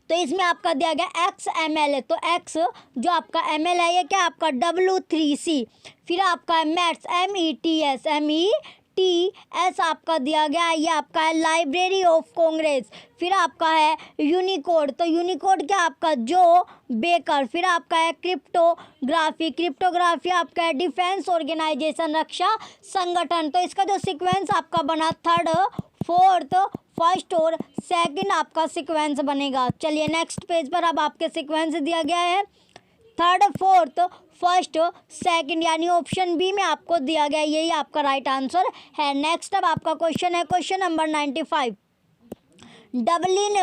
तो इसमें आपका दिया गया XML है, तो X जो आपका ML है ये क्या आपका W3C, फिर आपका मैथ्स METS आपका दिया गया है, ये आपका है लाइब्रेरी ऑफ कांग्रेस, फिर आपका है यूनिकोड, तो यूनिकोड क्या आपका जो बेकर, फिर आपका है क्रिप्टोग्राफी आपका है डिफेंस ऑर्गेनाइजेशन, रक्षा संगठन। तो इसका जो सीक्वेंस आपका बना थर्ड फोर्थ फर्स्ट और सेकंड आपका सीक्वेंस बनेगा। चलिए नेक्स्ट पेज पर अब आपके सीक्वेंस दिया गया है थर्ड फोर्थ फर्स्ट सेकंड, यानी ऑप्शन बी में आपको दिया गया, यही आपका राइट आंसर है। नेक्स्ट अब आपका क्वेश्चन है क्वेश्चन नंबर 95। डबलिन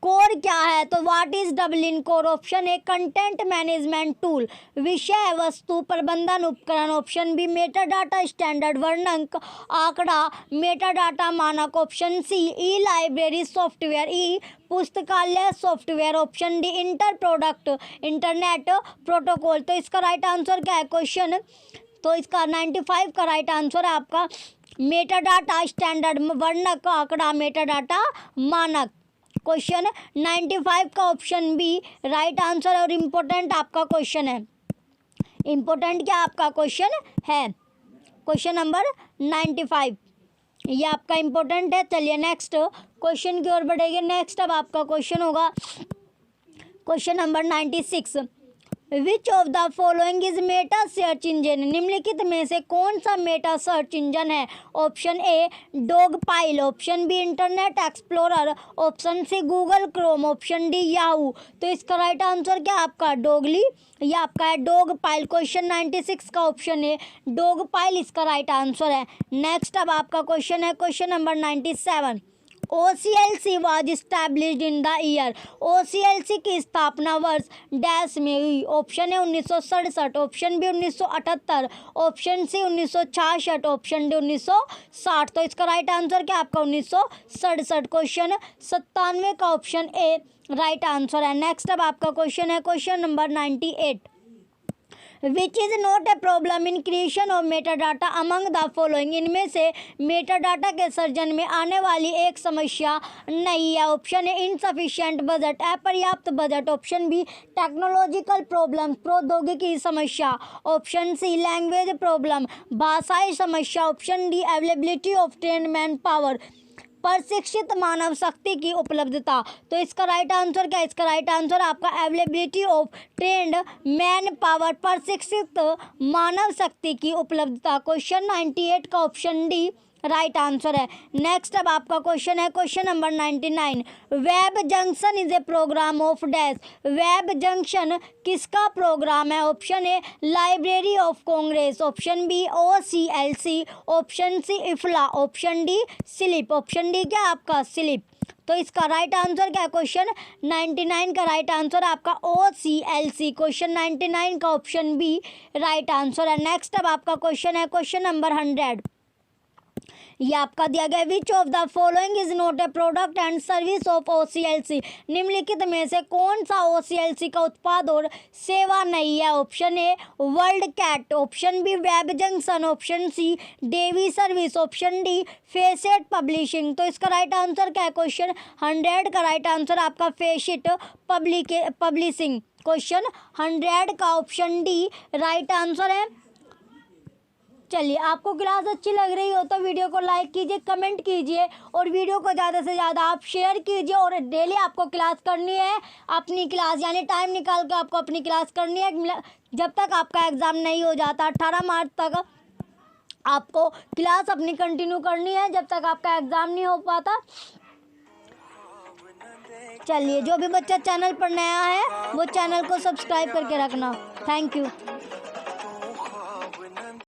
कोर क्या है? तो what is Dublin core? Option A content management tool, विषय वस्तु प्रबंधन उपकरण, option B meta data standard वर्णक आंकड़ा मेटा डाटा मानक, option C e library software, e पुस्तकालय software, option D inter product internet protocol. तो इसका राइट आंसर क्या है? क्वेश्चन तो इसका 95 का राइट आंसर है आपका मेटा डाटा स्टैंडर्ड वर्णक आंकड़ा मेटा डाटा मानक। क्वेश्चन 95 का ऑप्शन बी राइट आंसर है और इम्पोर्टेंट आपका क्वेश्चन है। इम्पोर्टेंट क्या आपका क्वेश्चन है? क्वेश्चन नंबर 95 ये आपका इम्पोर्टेंट है। चलिए नेक्स्ट क्वेश्चन की ओर बढ़ेंगे। नेक्स्ट अब आपका क्वेश्चन होगा question number 96। Which of the following is meta search engine, निम्नलिखित में से कौन सा मेटा सर्च इंजन है? Option A Dogpile, option B Internet Explorer, option C Google Chrome, option D Yahoo. तो इसका राइट आंसर क्या आपका डॉगली, ये आपका है डॉग पाइल। क्वेश्चन 96 का ऑप्शन है डॉग पाइल इसका राइट आंसर है। नेक्स्ट अब आपका क्वेश्चन है question number 97। OCLC was established in the year, OCLC की स्थापना वर्ष डैश में हुई। ऑप्शन है 1967, option B 1978, option C 1966, option D 1960। तो इसका राइट आंसर क्या आपका 1967। क्वेश्चन 97 का ऑप्शन ए राइट आंसर है। नेक्स्ट अब आपका क्वेश्चन है question number 98। Which is not a problem in creation of Meta data among the following, इनमें से मेटा डाटा के सर्जन में आने वाली एक समस्या नहीं है। ऑप्शन है इनसफिशिएंट बजट, अपर्याप्त budget, option B technological problem, प्रौद्योगिकी समस्या, ऑप्शन सी लैंग्वेज प्रॉब्लम, भाषाई समस्या, option D availability of trained man power, प्रशिक्षित मानव शक्ति की उपलब्धता। तो इसका राइट आंसर क्या है? इसका राइट आंसर आपका availability of trained man power, प्रशिक्षित मानव शक्ति की उपलब्धता। क्वेश्चन 98 का ऑप्शन डी राइट आंसर है। नेक्स्ट अब आपका क्वेश्चन है question number 99। Web junction is a program of dash, web junction किसका प्रोग्राम है? Option A library of Congress, option B OCLC, option C IFLA, option D slip, option D क्या आपका slip. तो इसका right answer क्या है? Question 99 का right answer आपका OCLC। क्वेश्चन 99 का ऑप्शन बी राइट आंसर है। नेक्स्ट अब आपका क्वेश्चन है क्वेश्चन नंबर 100। ये आपका दिया गया विच of the following is not A product and service of OCLC, निम्नलिखित में से कौन सा OCLC का उत्पाद और सेवा नहीं है? Option A WorldCat, option B WebJunction, option C Dewey service, option D facet publishing. तो इसका राइट आंसर क्या है? क्वेश्चन 100 का राइट आंसर आपका फेसेट पब्लिशिंग। क्वेश्चन 100 का ऑप्शन डी राइट आंसर है। चलिए आपको क्लास अच्छी लग रही हो तो वीडियो को लाइक कीजिए, कमेंट कीजिए और वीडियो को ज़्यादा से ज़्यादा आप शेयर कीजिए। और डेली आपको क्लास करनी है, अपनी क्लास यानी टाइम निकाल के आपको अपनी क्लास करनी है जब तक आपका एग्ज़ाम नहीं हो जाता। 18 मार्च तक आपको क्लास अपनी कंटिन्यू करनी है जब तक आपका एग्ज़ाम नहीं हो पाता। चलिए जो भी बच्चा चैनल पर नया है वो चैनल को सब्सक्राइब करके रखना। Thank you.